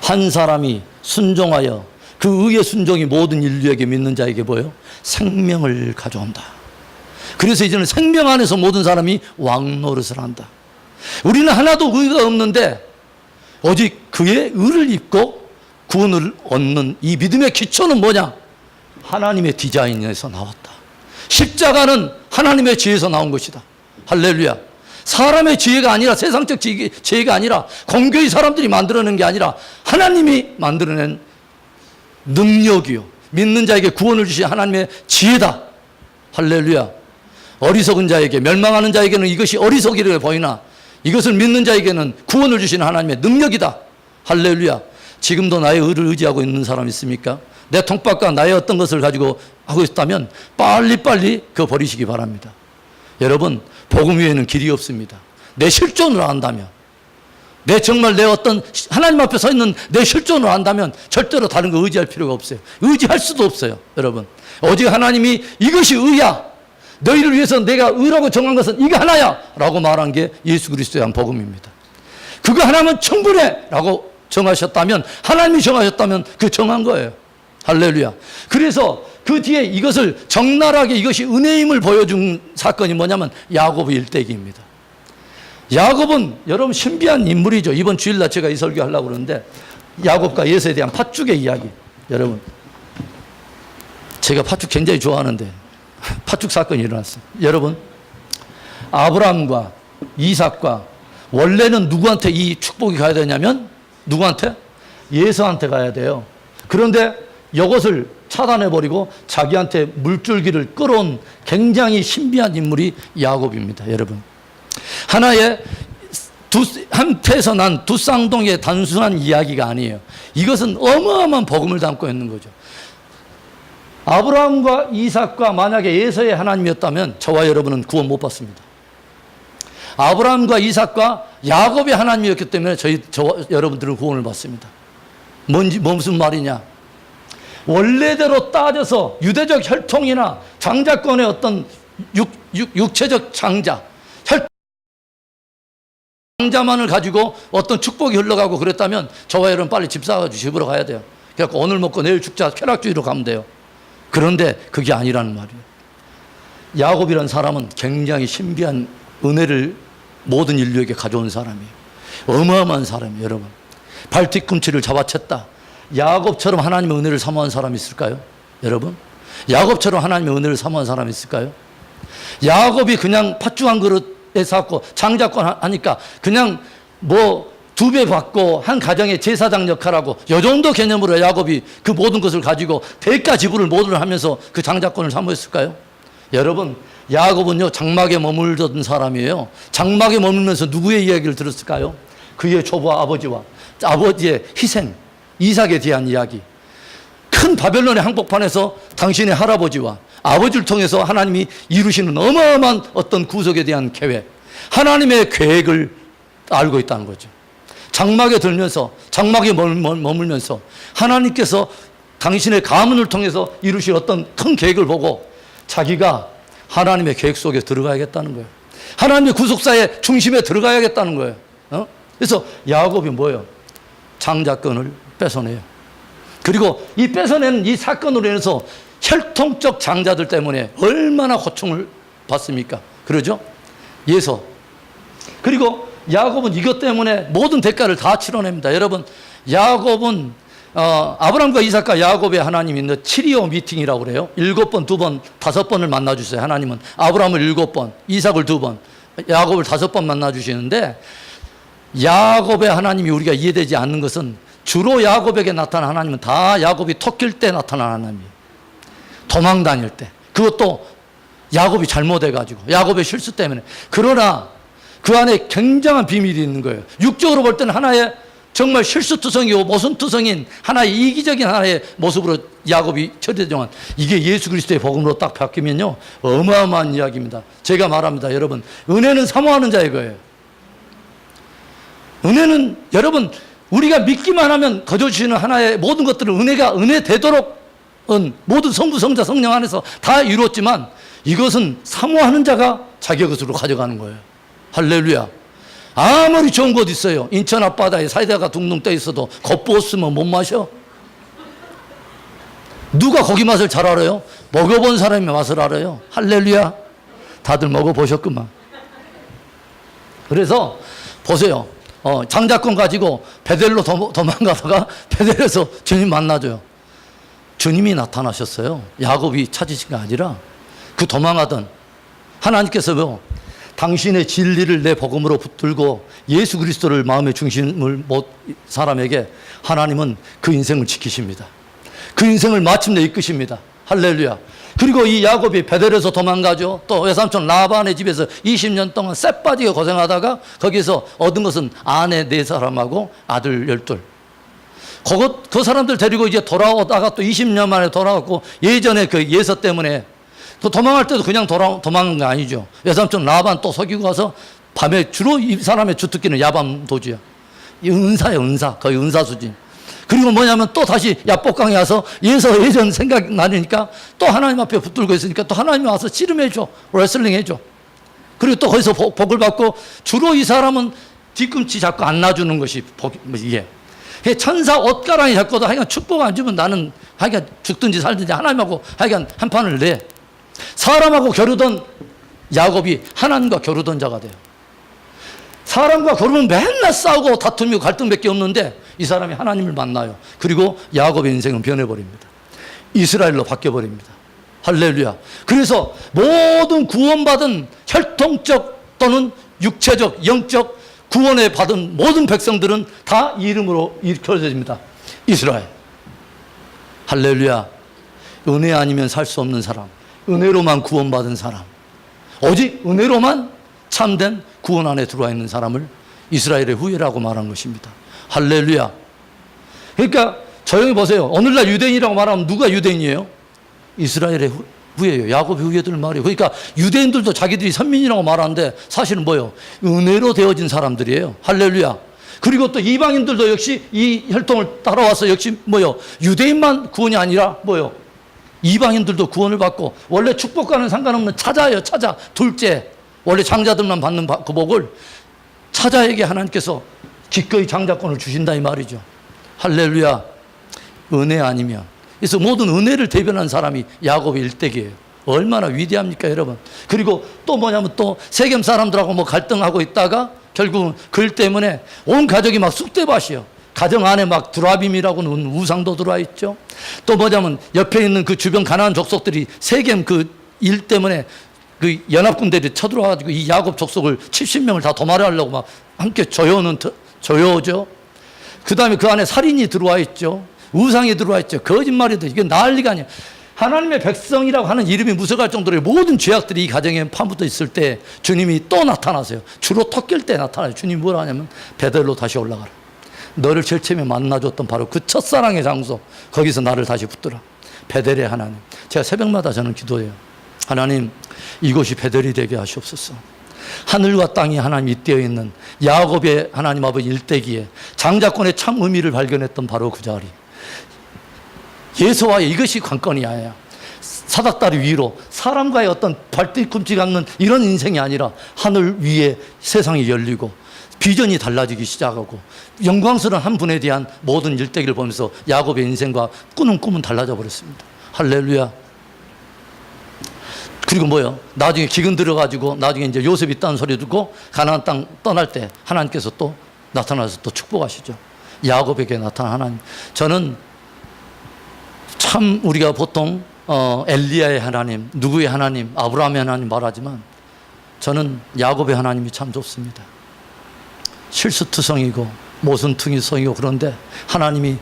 한 사람이 순종하여 그 의의 순종이 모든 인류에게 믿는 자에게 뭐예요? 생명을 가져온다. 그래서 이제는 생명 안에서 모든 사람이 왕노릇을 한다. 우리는 하나도 의가 없는데 오직 그의 의를 입고 구원을 얻는 이 믿음의 기초는 뭐냐? 하나님의 디자인에서 나왔다. 십자가는 하나님의 지혜에서 나온 것이다. 할렐루야. 사람의 지혜가 아니라 세상적 지혜가 아니라 공교의 사람들이 만들어낸 게 아니라 하나님이 만들어낸 능력이요, 믿는 자에게 구원을 주신 하나님의 지혜다. 할렐루야. 어리석은 자에게, 멸망하는 자에게는 이것이 어리석이라고 보이나 이것을 믿는 자에게는 구원을 주시는 하나님의 능력이다. 할렐루야. 지금도 나의 의를 의지하고 있는 사람 있습니까? 내 통박과 나의 어떤 것을 가지고 하고 있다면 빨리빨리 그거 버리시기 바랍니다. 여러분, 복음 위에는 길이 없습니다. 내 실존으로 한다면, 정말 내 어떤 하나님 앞에 서 있는 내 실존으로 한다면 절대로 다른 거 의지할 필요가 없어요. 의지할 수도 없어요. 여러분, 오직 하나님이 이것이 의야, 너희를 위해서 내가 의라고 정한 것은 이거 하나야 라고 말한 게 예수 그리스도의 한 복음입니다. 그거 하나면 충분해 라고 정하셨다면, 하나님이 정하셨다면 그 정한 거예요. 할렐루야. 그래서 그 뒤에 이것을 적나라하게 이것이 은혜임을 보여준 사건이 뭐냐면 야고보 일대기입니다. 야곱은 여러분 신비한 인물이죠. 이번 주일날 제가 이 설교 하려고 그러는데 야곱과 예수에 대한 팥죽의 이야기. 여러분, 제가 팥죽 굉장히 좋아하는데 팥죽 사건이 일어났어요. 여러분, 아브라함과 이삭과 원래는 누구한테 이 축복이 가야 되냐면 누구한테? 예서한테 가야 돼요. 그런데 이것을 차단해버리고 자기한테 물줄기를 끌어온 굉장히 신비한 인물이 야곱입니다. 여러분, 하나의 한 패에서 난 두 쌍둥이의 단순한 이야기가 아니에요. 이것은 어마어마한 복음을 담고 있는 거죠. 아브라함과 이삭과 만약에 예서의 하나님이었다면 저와 여러분은 구원 못 받습니다. 아브라함과 이삭과 야곱의 하나님이었기 때문에 저와 여러분들은 구원을 받습니다. 무슨 말이냐? 원래대로 따져서 유대적 혈통이나 장자권의 어떤 육체적 장자만을 가지고 어떤 축복이 흘러가고 그랬다면 저와 여러분 빨리 집 사가지고 집으로 가야 돼요. 그래서 오늘 먹고 내일 죽자 쾌락주의로 가면 돼요. 그런데 그게 아니라는 말이에요. 야곱이라는 사람은 굉장히 신비한 은혜를 모든 인류에게 가져온 사람이에요. 어마어마한 사람이에요. 여러분, 발뒤꿈치를 잡아챘다. 야곱처럼 하나님의 은혜를 사모한 사람이 있을까요? 여러분, 야곱처럼 하나님의 은혜를 사모한 사람이 있을까요? 야곱이 그냥 팥죽 한 그릇에 샀고 장자권 하니까 그냥 뭐 2배 받고 한 가정의 제사장 역할하고 이 정도 개념으로 야곱이 그 모든 것을 가지고 대가 지불을 모두 하면서 그 장자권을 사모했을까요? 여러분, 야곱은요 장막에 머물던 사람이에요. 장막에 머물면서 누구의 이야기를 들었을까요? 그의 조부 아버지의 희생, 이삭에 대한 이야기. 큰 바벨론의 한복판에서 당신의 할아버지와 아버지를 통해서 하나님이 이루시는 어마어마한 어떤 구속에 대한 계획, 하나님의 계획을 알고 있다는 거죠. 장막에 들면서, 장막에 머물면서 하나님께서 당신의 가문을 통해서 이루실 어떤 큰 계획을 보고 자기가 하나님의 계획 속에 들어가야겠다는 거예요. 하나님의 구속사의 중심에 들어가야겠다는 거예요. 그래서 야곱이 뭐예요? 장자권을 뺏어내요. 그리고 이 뺏어내는 이 사건으로 인해서 혈통적 장자들 때문에 얼마나 고통을 받습니까? 그러죠? 예서. 그리고 야곱은 이것 때문에 모든 대가를 다 치러냅니다. 여러분, 야곱은 아브라함과 이삭과 야곱의 하나님이 725 미팅이라고 그래요. 7번, 2번, 5번을 만나주세요. 하나님은 아브라함을 7번, 이삭을 2번, 야곱을 5번 만나주시는데, 야곱의 하나님이 우리가 이해되지 않는 것은 주로 야곱에게 나타난 하나님은 다 야곱이 토낄 때 나타난 하나님이에요. 도망 다닐 때. 그것도 야곱이 잘못해가지고 야곱의 실수 때문에. 그러나 그 안에 굉장한 비밀이 있는 거예요. 육적으로 볼 때는 하나의 정말 실수투성이고 모순투성인 하나의 이기적인 하나의 모습으로 야곱이 처리되지만 이게 예수 그리스도의 복음으로 딱 바뀌면요 어마어마한 이야기입니다. 제가 말합니다. 여러분, 은혜는 사모하는 자의 거예요. 은혜는 여러분, 우리가 믿기만 하면 거저주시는 하나의 모든 것들은 은혜 되도록 모든 성부, 성자, 성령 안에서 다 이루었지만 이것은 사모하는 자가 자기 것으로 가져가는 거예요. 할렐루야. 아무리 좋은 곳 있어요. 인천 앞바다에 사이다가 둥둥 떠 있어도 겉부었으면 못 마셔. 누가 고기 맛을 잘 알아요? 먹어본 사람이 맛을 알아요. 할렐루야. 다들 먹어보셨구만. 그래서 보세요. 장자권 가지고 베델로 도망가다가 베델에서 주님 만나줘요. 주님이 나타나셨어요. 야곱이 찾으신 게 아니라 그 도망하던 하나님께서요, 당신의 진리를 내 복음으로 붙들고 예수 그리스도를 마음의 중심을 사람에게 하나님은 그 인생을 지키십니다. 그 인생을 마침내 이끄십니다. 할렐루야. 그리고 이 야곱이 베델에서 도망가죠. 또 외삼촌 라반의 집에서 20년 동안 쎄 빠지게 고생하다가 거기서 얻은 것은 아내 4사람하고 아들 12. 그 사람들 데리고 이제 돌아오다가 또 20년 만에 돌아왔고, 예전에 그 예서 때문에 또 도망할 때도 그냥 도망한 거 아니죠. 외삼촌 라반 또 속이고 가서 밤에 주로 이 사람의 주특기는 야밤 도주야. 이 은사예요, 은사. 거의 은사 수준. 그리고 뭐냐면 또 다시 야복강에 와서 예전 생각나니까 또 하나님 앞에 붙들고 있으니까 또 하나님이 와서 씨름해줘. 레슬링 해줘. 그리고 또 거기서 복을 받고, 주로 이 사람은 뒤꿈치 잡고 안 놔주는 것이 이게. 천사 옷가랑이 잡고도 하여간 축복 안 주면 나는 하여간 죽든지 살든지 하나님하고 하여간 한 판을 내. 사람하고 겨루던 야곱이 하나님과 겨루던 자가 돼요. 사람과 겨루면 맨날 싸우고 다툼이고 갈등밖에 없는데 이 사람이 하나님을 만나요. 그리고 야곱의 인생은 변해버립니다. 이스라엘로 바뀌어버립니다. 할렐루야. 그래서 모든 구원받은 혈통적 또는 육체적, 영적 구원에 받은 모든 백성들은 다 이름으로 일컬어집니다. 이스라엘. 할렐루야. 은혜 아니면 살 수 없는 사람, 은혜로만 구원받은 사람, 오직 은혜로만 참된 구원 안에 들어와 있는 사람을 이스라엘의 후예라고 말한 것입니다. 할렐루야. 그러니까 조용히 보세요. 오늘날 유대인이라고 말하면 누가 유대인이에요? 이스라엘의 후예예요. 야곱의 후예들 말이에요. 그러니까 유대인들도 자기들이 선민이라고 말하는데 사실은 뭐예요? 은혜로 되어진 사람들이에요. 할렐루야. 그리고 또 이방인들도 역시 이 혈통을 따라와서 역시 뭐예요? 유대인만 구원이 아니라 뭐예요? 이방인들도 구원을 받고, 원래 축복과는 상관없는 차자예요. 차자. 둘째. 원래 장자들만 받는 그 복을 차자에게 하나님께서 기꺼이 장자권을 주신다 이 말이죠. 할렐루야. 은혜 아니면. 그래서 모든 은혜를 대변한 사람이 야곱의 일대기예요. 얼마나 위대합니까, 여러분. 그리고 또 뭐냐면 또 세겜 사람들하고 뭐 갈등하고 있다가 결국은 글 때문에 온 가족이 막 쑥대밭이요. 가정 안에 막 두라빔이라고는 우상도 들어와 있죠. 또 뭐냐면 옆에 있는 그 주변 가나안 족속들이 세겜 그 일 때문에 그 연합군대들이 쳐들어와가지고 이 야곱 족속을 70명을 다 도말하려고 막 함께 조여오죠. 그 다음에 그 안에 살인이 들어와 있죠. 우상이 들어와 있죠. 거짓말이도 이게 난리가 아니에요. 하나님의 백성이라고 하는 이름이 무서워할 정도로 모든 죄악들이 이 가정에 파묻어 있을 때 주님이 또 나타나세요. 주로 토낄 때 나타나요. 주님이 뭐라 하냐면 베델로 다시 올라가라. 너를 제일 처음에 만나줬던 바로 그 첫사랑의 장소, 거기서 나를 다시 붙들어. 베델의 하나님. 제가 새벽마다 저는 기도해요. 하나님, 이곳이 베델이 되게 하시옵소서. 하늘과 땅이 하나님 잇대어 있는 야곱의 하나님 아버지 일대기에 장자권의 참 의미를 발견했던 바로 그 자리. 예수와의 이것이 관건이 아니야. 사닥다리 위로 사람과의 어떤 발뒤꿈치 않는 이런 인생이 아니라 하늘 위에 세상이 열리고 비전이 달라지기 시작하고 영광스러운 한 분에 대한 모든 일대기를 보면서 야곱의 인생과 꾸는 꿈은 달라져 버렸습니다. 할렐루야. 그리고 뭐요? 나중에 기근 들어가지고 나중에 이제 요셉이 있다는 소리 듣고 가나안 땅 떠날 때 하나님께서 또 나타나서 또 축복하시죠. 야곱에게 나타난 하나님. 저는 참 우리가 보통 엘리야의 하나님, 누구의 하나님, 아브라함의 하나님 말하지만 저는 야곱의 하나님이 참 좋습니다. 실수투성이고 모순퉁이성이고 그런데 하나님이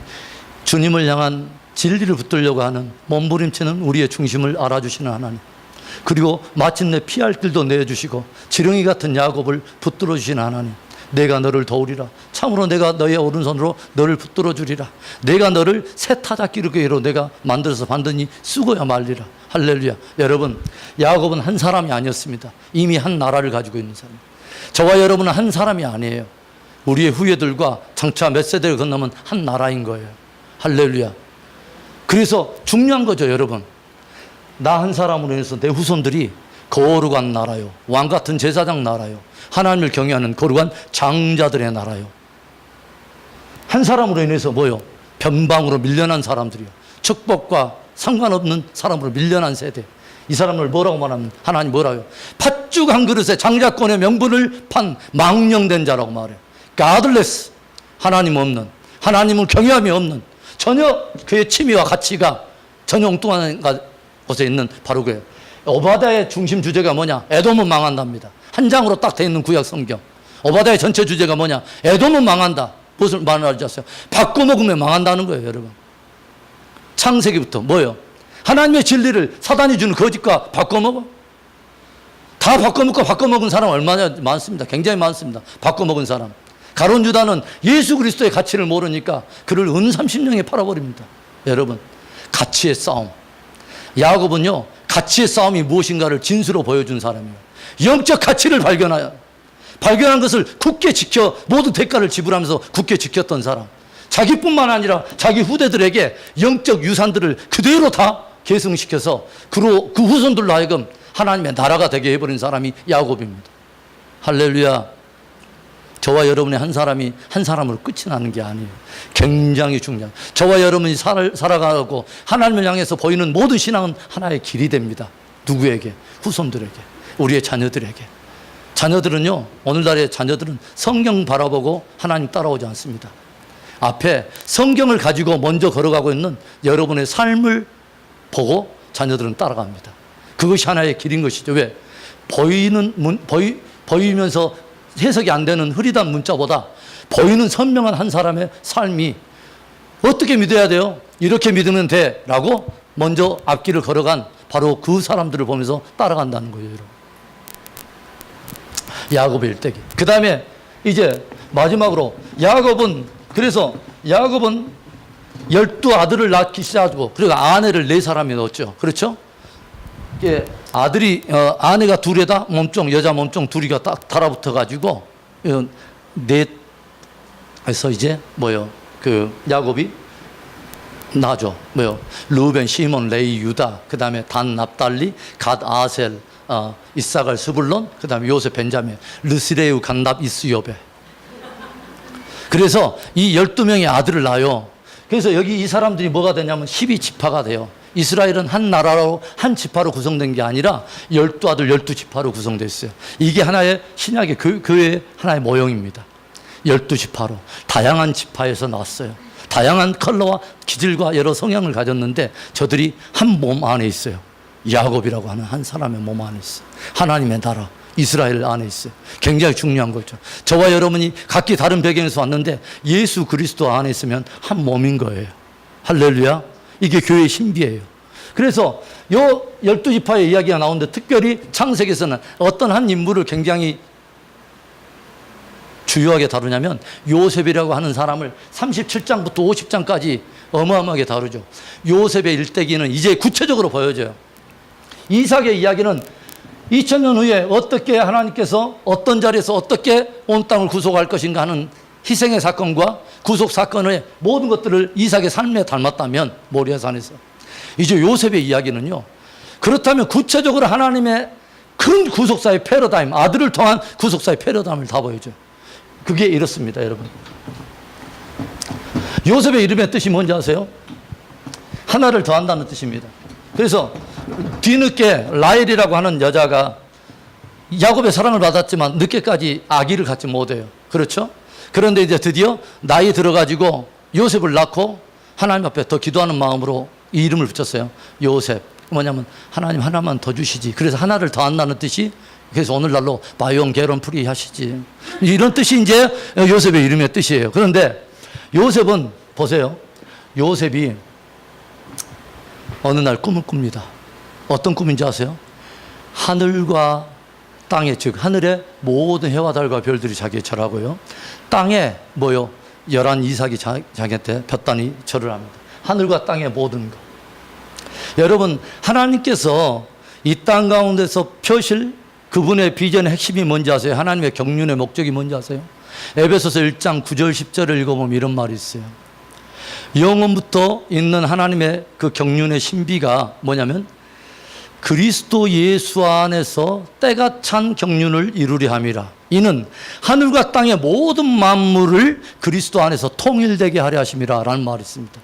주님을 향한 진리를 붙들려고 하는 몸부림치는 우리의 중심을 알아주시는 하나님. 그리고 마침내 피할 길도 내주시고 지렁이 같은 야곱을 붙들어 주시는 하나님. 내가 너를 도우리라. 참으로 내가 너의 오른손으로 너를 붙들어 주리라. 내가 너를 새 타자 기르기로 내가 만들어서 반드시 쓰고야 말리라. 할렐루야. 여러분, 야곱은 한 사람이 아니었습니다. 이미 한 나라를 가지고 있는 사람. 저와 여러분은 한 사람이 아니에요. 우리의 후예들과 장차 몇 세대를 건너면 한 나라인 거예요. 할렐루야. 그래서 중요한 거죠, 여러분. 나 한 사람으로 인해서 내 후손들이 거룩한 나라요, 왕 같은 제사장 나라요, 하나님을 경외하는 거룩한 장자들의 나라요. 한 사람으로 인해서 뭐요? 변방으로 밀려난 사람들이요, 축복과 상관없는 사람으로 밀려난 세대. 이 사람을 뭐라고 말하면 하나님 뭐라요? 팥죽 한 그릇에 장자권의 명분을 판 망령된 자라고 말해요. godless, 하나님 없는, 하나님을 경외함이 없는, 전혀 그의 취미와 가치가 전혀 엉뚱한 곳에 있는 바로 그예요. 오바다의 중심 주제가 뭐냐? 에돔은 망한답니다. 한 장으로 딱 돼 있는 구약 성경. 오바다의 전체 주제가 뭐냐? 에돔은 망한다. 무엇을 말하지 않았어요? 바꿔먹으면 망한다는 거예요, 여러분. 창세기부터 뭐예요? 하나님의 진리를 사단이 주는 거짓과 바꿔먹어? 다 바꿔먹은 사람 얼마나 많습니다. 굉장히 많습니다. 바꿔먹은 사람. 가룟 유다는 예수 그리스도의 가치를 모르니까 그를 은 30냥에 팔아버립니다. 여러분, 가치의 싸움. 야곱은요, 가치의 싸움이 무엇인가를 진수로 보여준 사람이에요. 영적 가치를 발견한 것을 굳게 지켜 모든 대가를 지불하면서 굳게 지켰던 사람. 자기뿐만 아니라 자기 후대들에게 영적 유산들을 그대로 다 계승시켜서 그 후손들로 하여금 하나님의 나라가 되게 해버린 사람이 야곱입니다. 할렐루야. 저와 여러분의 한 사람이 한 사람으로 끝이 나는 게 아니에요. 굉장히 중요해요. 저와 여러분이 살아가고 하나님을 향해서 보이는 모든 신앙은 하나의 길이 됩니다. 누구에게? 후손들에게, 우리의 자녀들에게. 자녀들은요, 오늘날의 자녀들은 성경 바라보고 하나님 따라오지 않습니다. 앞에 성경을 가지고 먼저 걸어가고 있는 여러분의 삶을 보고 자녀들은 따라갑니다. 그것이 하나의 길인 것이죠. 왜? 보이면서 해석이 안 되는 흐리단 문자보다 보이는 선명한 한 사람의 삶이 어떻게 믿어야 돼요? 이렇게 믿으면 돼 라고 먼저 앞길을 걸어간 바로 그 사람들을 보면서 따라간다는 거예요, 여러분. 야곱의 일대기. 그 다음에 이제 마지막으로 그래서 야곱은 12아들을 낳기 시작하고, 그리고 아내를 4사람이 넣었죠. 그렇죠? 아내가 둘에다 몸종, 여자 몸종 둘이가 딱 달아붙어가지고, 그래서 이제 야곱이 나죠. 르우벤, 시몬, 레위, 유다, 그 다음에 단, 납달리, 갓, 아셀, 이사갈, 스불론, 그 다음에 요셉, 벤자민, 르스레우, 간납, 이스요베. 그래서 이 12명의 아들을 낳아요. 그래서 여기 이 사람들이 뭐가 되냐면 12지파가 돼요. 이스라엘은 한 나라로 한 지파로 구성된 게 아니라 12아들 12지파로 구성됐어요. 이게 하나의 신약의 교회의 하나의 모형입니다. 12지파로 다양한 지파에서 나왔어요. 다양한 컬러와 기질과 여러 성향을 가졌는데 저들이 한 몸 안에 있어요. 야곱이라고 하는 한 사람의 몸 안에 있어요. 하나님의 나라 이스라엘 안에 있어요. 굉장히 중요한 거죠. 저와 여러분이 각기 다른 배경에서 왔는데 예수 그리스도 안에 있으면 한 몸인 거예요. 할렐루야. 이게 교회의 신비예요. 그래서 요 12지파의 이야기가 나오는데 특별히 창세기에서는 어떤 한 인물을 굉장히 주요하게 다루냐면 요셉이라고 하는 사람을 37장부터 50장까지 어마어마하게 다루죠. 요셉의 일대기는 이제 구체적으로 보여져요. 이삭의 이야기는 2000년 후에 어떻게 하나님께서 어떤 자리에서 어떻게 온 땅을 구속할 것인가 하는 희생의 사건과 구속 사건의 모든 것들을 이삭의 삶에 닮았다면 모리아산에서 이제 요셉의 이야기는요, 그렇다면 구체적으로 하나님의 큰 구속사의 패러다임, 아들을 통한 구속사의 패러다임을 다 보여줘요. 그게 이렇습니다, 여러분. 요셉의 이름의 뜻이 뭔지 아세요? 하나를 더한다는 뜻입니다. 그래서 뒤늦게 라헬이라고 하는 여자가 야곱의 사랑을 받았지만 늦게까지 아기를 갖지 못해요. 그렇죠? 그런데 이제 드디어 나이 들어가지고 요셉을 낳고 하나님 앞에 더 기도하는 마음으로 이 이름을 붙였어요. 요셉. 뭐냐면 하나님 하나만 더 주시지. 그래서 하나를 더한다는 뜻이, 그래서 오늘날로 바이온 게론 프리 하시지, 이런 뜻이 이제 요셉의 이름의 뜻이에요. 그런데 요셉은 보세요. 요셉이 어느 날 꿈을 꿉니다. 어떤 꿈인지 아세요? 하늘과 땅에, 즉 하늘의 모든 해와 달과 별들이 자기의 절하고요, 땅에 11 이삭이 자기한테 볕단이 절을 합니다. 하늘과 땅의 모든 것. 여러분, 하나님께서 이 땅 가운데서 펴실 그분의 비전의 핵심이 뭔지 아세요? 하나님의 경륜의 목적이 뭔지 아세요? 에베소서 1장 9절 10절을 읽어보면 이런 말이 있어요. 영원부터 있는 하나님의 그 경륜의 신비가 뭐냐면 그리스도 예수 안에서 때가 찬 경륜을 이루려 함이라. 이는 하늘과 땅의 모든 만물을 그리스도 안에서 통일되게 하려 하심이라 라는 말이 있습니다.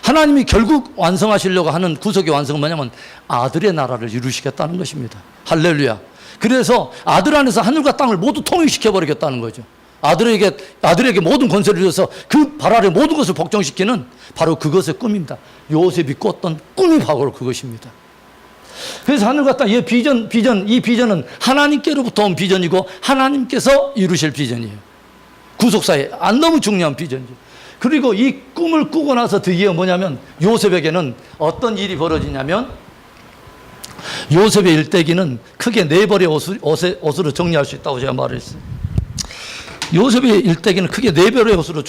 하나님이 결국 완성하시려고 하는 구속의 완성은 뭐냐면 아들의 나라를 이루시겠다는 것입니다. 할렐루야. 그래서 아들 안에서 하늘과 땅을 모두 통일시켜버리겠다는 거죠. 아들에게 모든 권세를 주어서 그 발 아래 모든 것을 복종시키는 바로 그것의 꿈입니다. 요셉이 꿨던 꿈이 바로 그것입니다. 그래서 하늘과 땅, 이 비전은 하나님께로부터 온 비전이고 하나님께서 이루실 비전이에요. 구속사에 안 너무 중요한 비전이죠. 그리고 이 꿈을 꾸고 나서 드디어 뭐냐면 요셉에게는 어떤 일이 벌어지냐면 요셉의 일대기는 크게 4벌의 옷으로 정리할 수 있다고 제가 말을 했어요. 요셉의 일대기는 크게 4벌의 옷으로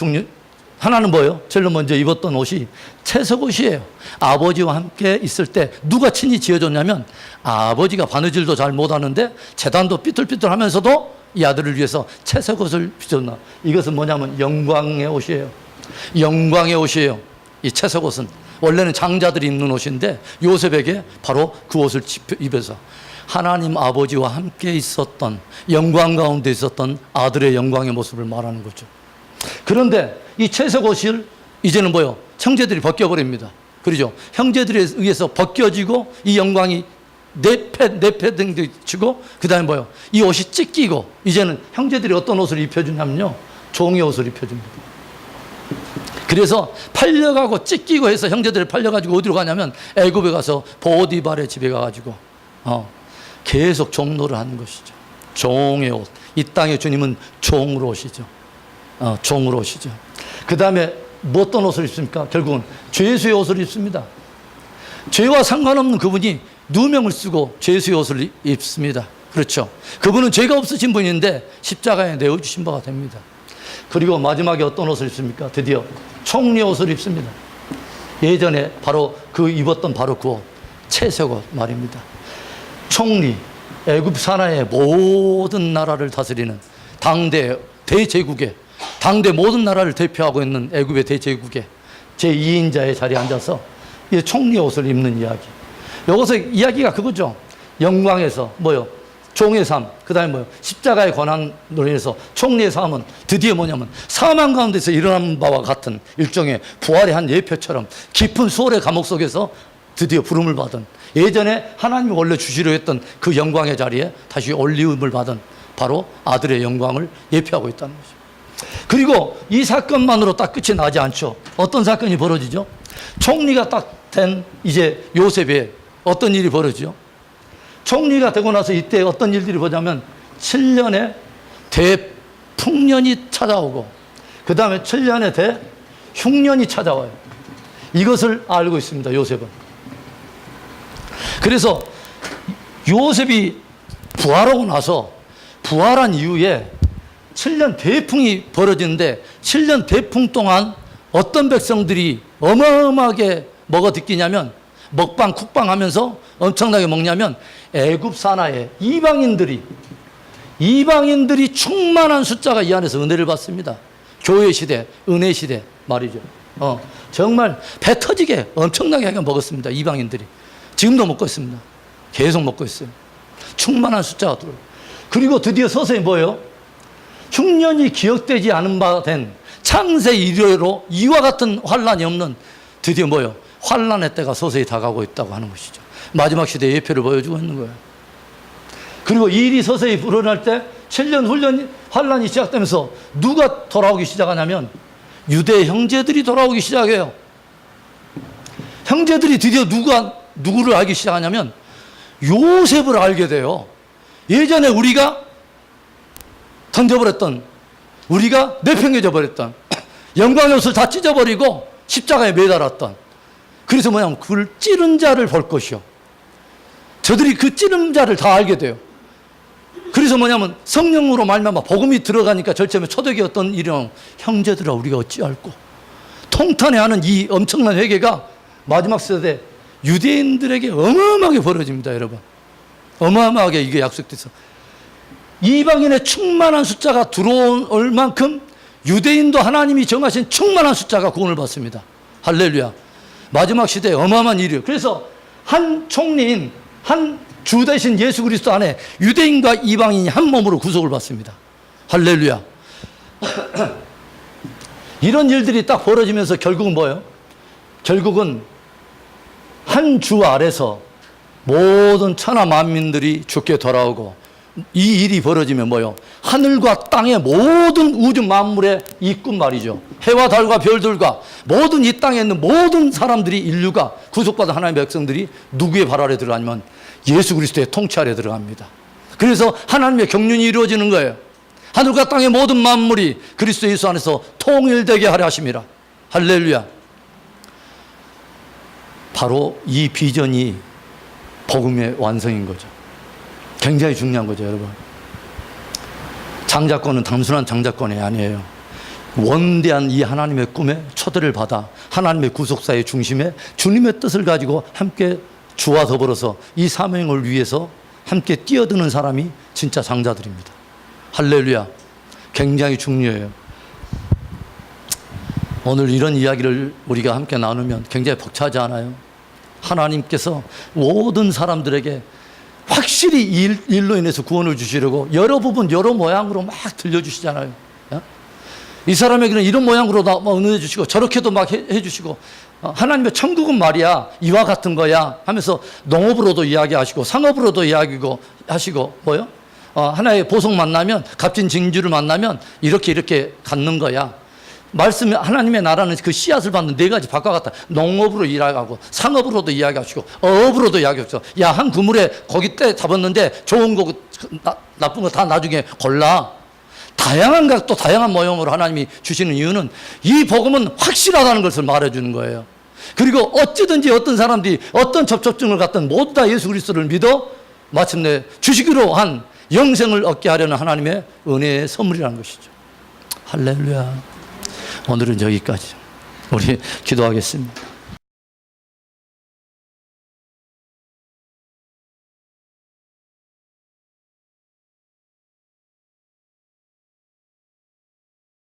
하나는 뭐예요? 제일 먼저 입었던 옷이 채색 옷이에요. 아버지와 함께 있을 때 누가 친히 지어줬냐면 아버지가 바느질도 잘 못하는데 재단도 삐뚤삐뚤 하면서도 이 아들을 위해서 채색 옷을 빚었나. 이것은 뭐냐면 영광의 옷이에요. 영광의 옷이에요. 이 채색 옷은 원래는 장자들이 입는 옷인데 요셉에게 바로 그 옷을 입혀서 하나님 아버지와 함께 있었던 영광 가운데 있었던 아들의 영광의 모습을 말하는 거죠. 그런데 이 채색 옷을 이제는 뭐요? 형제들이 벗겨버립니다. 그러죠? 형제들에 의해서 벗겨지고 이 영광이 내패 등도 치고 그 다음에 뭐요? 이 옷이 찢기고 이제는 형제들이 어떤 옷을 입혀주냐면요, 종의 옷을 입혀줍니다. 그래서 팔려가고 찢기고 해서 형제들을 팔려가지고 어디로 가냐면 애굽에 가서 보디발의 집에 가가지고 계속 종노를 하는 것이죠. 종의 옷. 이 땅의 주님은 종으로 오시죠. 종으로 오시죠. 그 다음에 뭐 어떤 옷을 입습니까? 결국은 죄수의 옷을 입습니다. 죄와 상관없는 그분이 누명을 쓰고 죄수의 옷을 입습니다. 그렇죠. 그분은 죄가 없으신 분인데 십자가에 내어주신 바가 됩니다. 그리고 마지막에 어떤 옷을 입습니까? 드디어 총리 옷을 입습니다. 예전에 바로 그 입었던 바로 그 옷, 채색 옷 말입니다. 총리, 애굽 산하의 모든 나라를 다스리는 당대 대제국의 당대 모든 나라를 대표하고 있는 애굽의 대제국의 제2인자의 자리에 앉아서 이 총리 옷을 입는 이야기. 여기서 이야기가 그거죠. 영광에서 뭐요? 종의 삶, 그 다음에 뭐요? 십자가의 고난으로 인해서 총리의 삶은 드디어 뭐냐면 사망 가운데서 일어난 바와 같은 일종의 부활의 한 예표처럼 깊은 수월의 감옥 속에서 드디어 부름을 받은, 예전에 하나님이 원래 주시려 했던 그 영광의 자리에 다시 올리움을 받은 바로 아들의 영광을 예표하고 있다는 거죠. 그리고 이 사건만으로 딱 끝이 나지 않죠. 어떤 사건이 벌어지죠? 총리가 딱 된 이제 요셉에 어떤 일이 벌어지죠? 총리가 되고 나서 이때 어떤 일들이 벌어지냐면 7년의 대풍년이 찾아오고 그 다음에 7년의 대흉년이 찾아와요. 이것을 알고 있습니다, 요셉은. 그래서 요셉이 부활하고 나서 부활한 이후에 7년 대풍이 벌어지는데 7년 대풍 동안 어떤 백성들이 어마어마하게 먹어 듣기냐면 먹방 쿡방 하면서 엄청나게 먹냐면 애굽 산하의 이방인들이 충만한 숫자가 이 안에서 은혜를 받습니다. 교회 시대, 은혜 시대 말이죠. 정말 배 터지게 엄청나게 먹었습니다. 이방인들이. 지금도 먹고 있습니다. 계속 먹고 있어요. 충만한 숫자가 들어요. 그리고 드디어 서서히 뭐예요? 흉년이 기억되지 않은 바 된 창세 이래로 이와 같은 환란이 없는 드디어 뭐예요? 환란의 때가 서서히 다가오고 있다고 하는 것이죠. 마지막 시대의 예표를 보여주고 있는 거예요. 그리고 이 일이 서서히 불어날 때 7년 훈련 환란이 시작되면서 누가 돌아오기 시작하냐면 유대 형제들이 돌아오기 시작해요. 형제들이 드디어 누구를 알기 시작하냐면 요셉을 알게 돼요. 예전에 우리가 던져버렸던, 우리가 내팽개져 버렸던 영광의 옷을 다 찢어버리고 십자가에 매달았던, 그래서 뭐냐면 그를 찌른 자를 볼 것이요. 저들이 그 찌른 자를 다 알게 돼요. 그래서 뭐냐면 성령으로 말미암아 복음이 들어가니까 절체에 초대기 어떤 일이냐면 형제들아 우리가 어찌할꼬 통탄해하는 이 엄청난 회개가 마지막 세대 유대인들에게 어마어마하게 벌어집니다, 여러분. 어마어마하게 이게 약속돼서 이방인의 충만한 숫자가 들어올 만큼 유대인도 하나님이 정하신 충만한 숫자가 구원을 받습니다. 할렐루야. 마지막 시대에 어마어마한 일이에요. 그래서 한 총리인 한 주 대신 예수 그리스도 안에 유대인과 이방인이 한 몸으로 구속을 받습니다. 할렐루야. 이런 일들이 딱 벌어지면서 결국은 뭐예요? 결국은 한 주 아래서 모든 천하 만민들이 주께 돌아오고, 이 일이 벌어지면 뭐요? 하늘과 땅의 모든 우주 만물의 이꾼 말이죠. 해와 달과 별들과 모든 이 땅에 있는 모든 사람들이, 인류가 구속받은 하나님의 백성들이 누구의 발 아래 들어가냐면 예수 그리스도의 통치 아래 들어갑니다. 그래서 하나님의 경륜이 이루어지는 거예요. 하늘과 땅의 모든 만물이 그리스도 예수 안에서 통일되게 하려 하심이라. 할렐루야. 바로 이 비전이 복음의 완성인 거죠. 굉장히 중요한 거죠, 여러분. 장자권은 단순한 장자권이 아니에요. 원대한 이 하나님의 꿈에 초대를 받아 하나님의 구속사의 중심에 주님의 뜻을 가지고 함께 주와 더불어서 이 사명을 위해서 함께 뛰어드는 사람이 진짜 장자들입니다. 할렐루야. 굉장히 중요해요. 오늘 이런 이야기를 우리가 함께 나누면 굉장히 벅차지 않아요? 하나님께서 모든 사람들에게 확실히 이 일로 인해서 구원을 주시려고 여러 부분 여러 모양으로 막 들려주시잖아요. 이 사람에게는 이런 모양으로 은혜해 주시고 저렇게도 막 해주시고, 하나님의 천국은 말이야 이와 같은 거야 하면서 농업으로도 이야기하시고 상업으로도 이야기고 하시고, 뭐요? 하나의 보석 만나면, 값진 진주를 만나면 이렇게 갖는 거야. 말씀, 하나님의 나라는 그 씨앗을 받는 네 가지 바과 같다. 농업으로 이야기하고 상업으로도 이야기하시고 어업으로도 이야기하시고, 야, 한 그물에 고기 떼 잡았는데 좋은 거 나쁜 거 다 나중에 골라. 다양한 각도, 다양한 모형으로 하나님이 주시는 이유는 이 복음은 확실하다는 것을 말해주는 거예요. 그리고 어찌든지 어떤 사람들이 어떤 접촉증을 갖든 모두 다 예수 그리스도를 믿어 마침내 주시기로 한 영생을 얻게 하려는 하나님의 은혜의 선물이라는 것이죠. 할렐루야. 오늘은 여기까지. 우리 기도하겠습니다.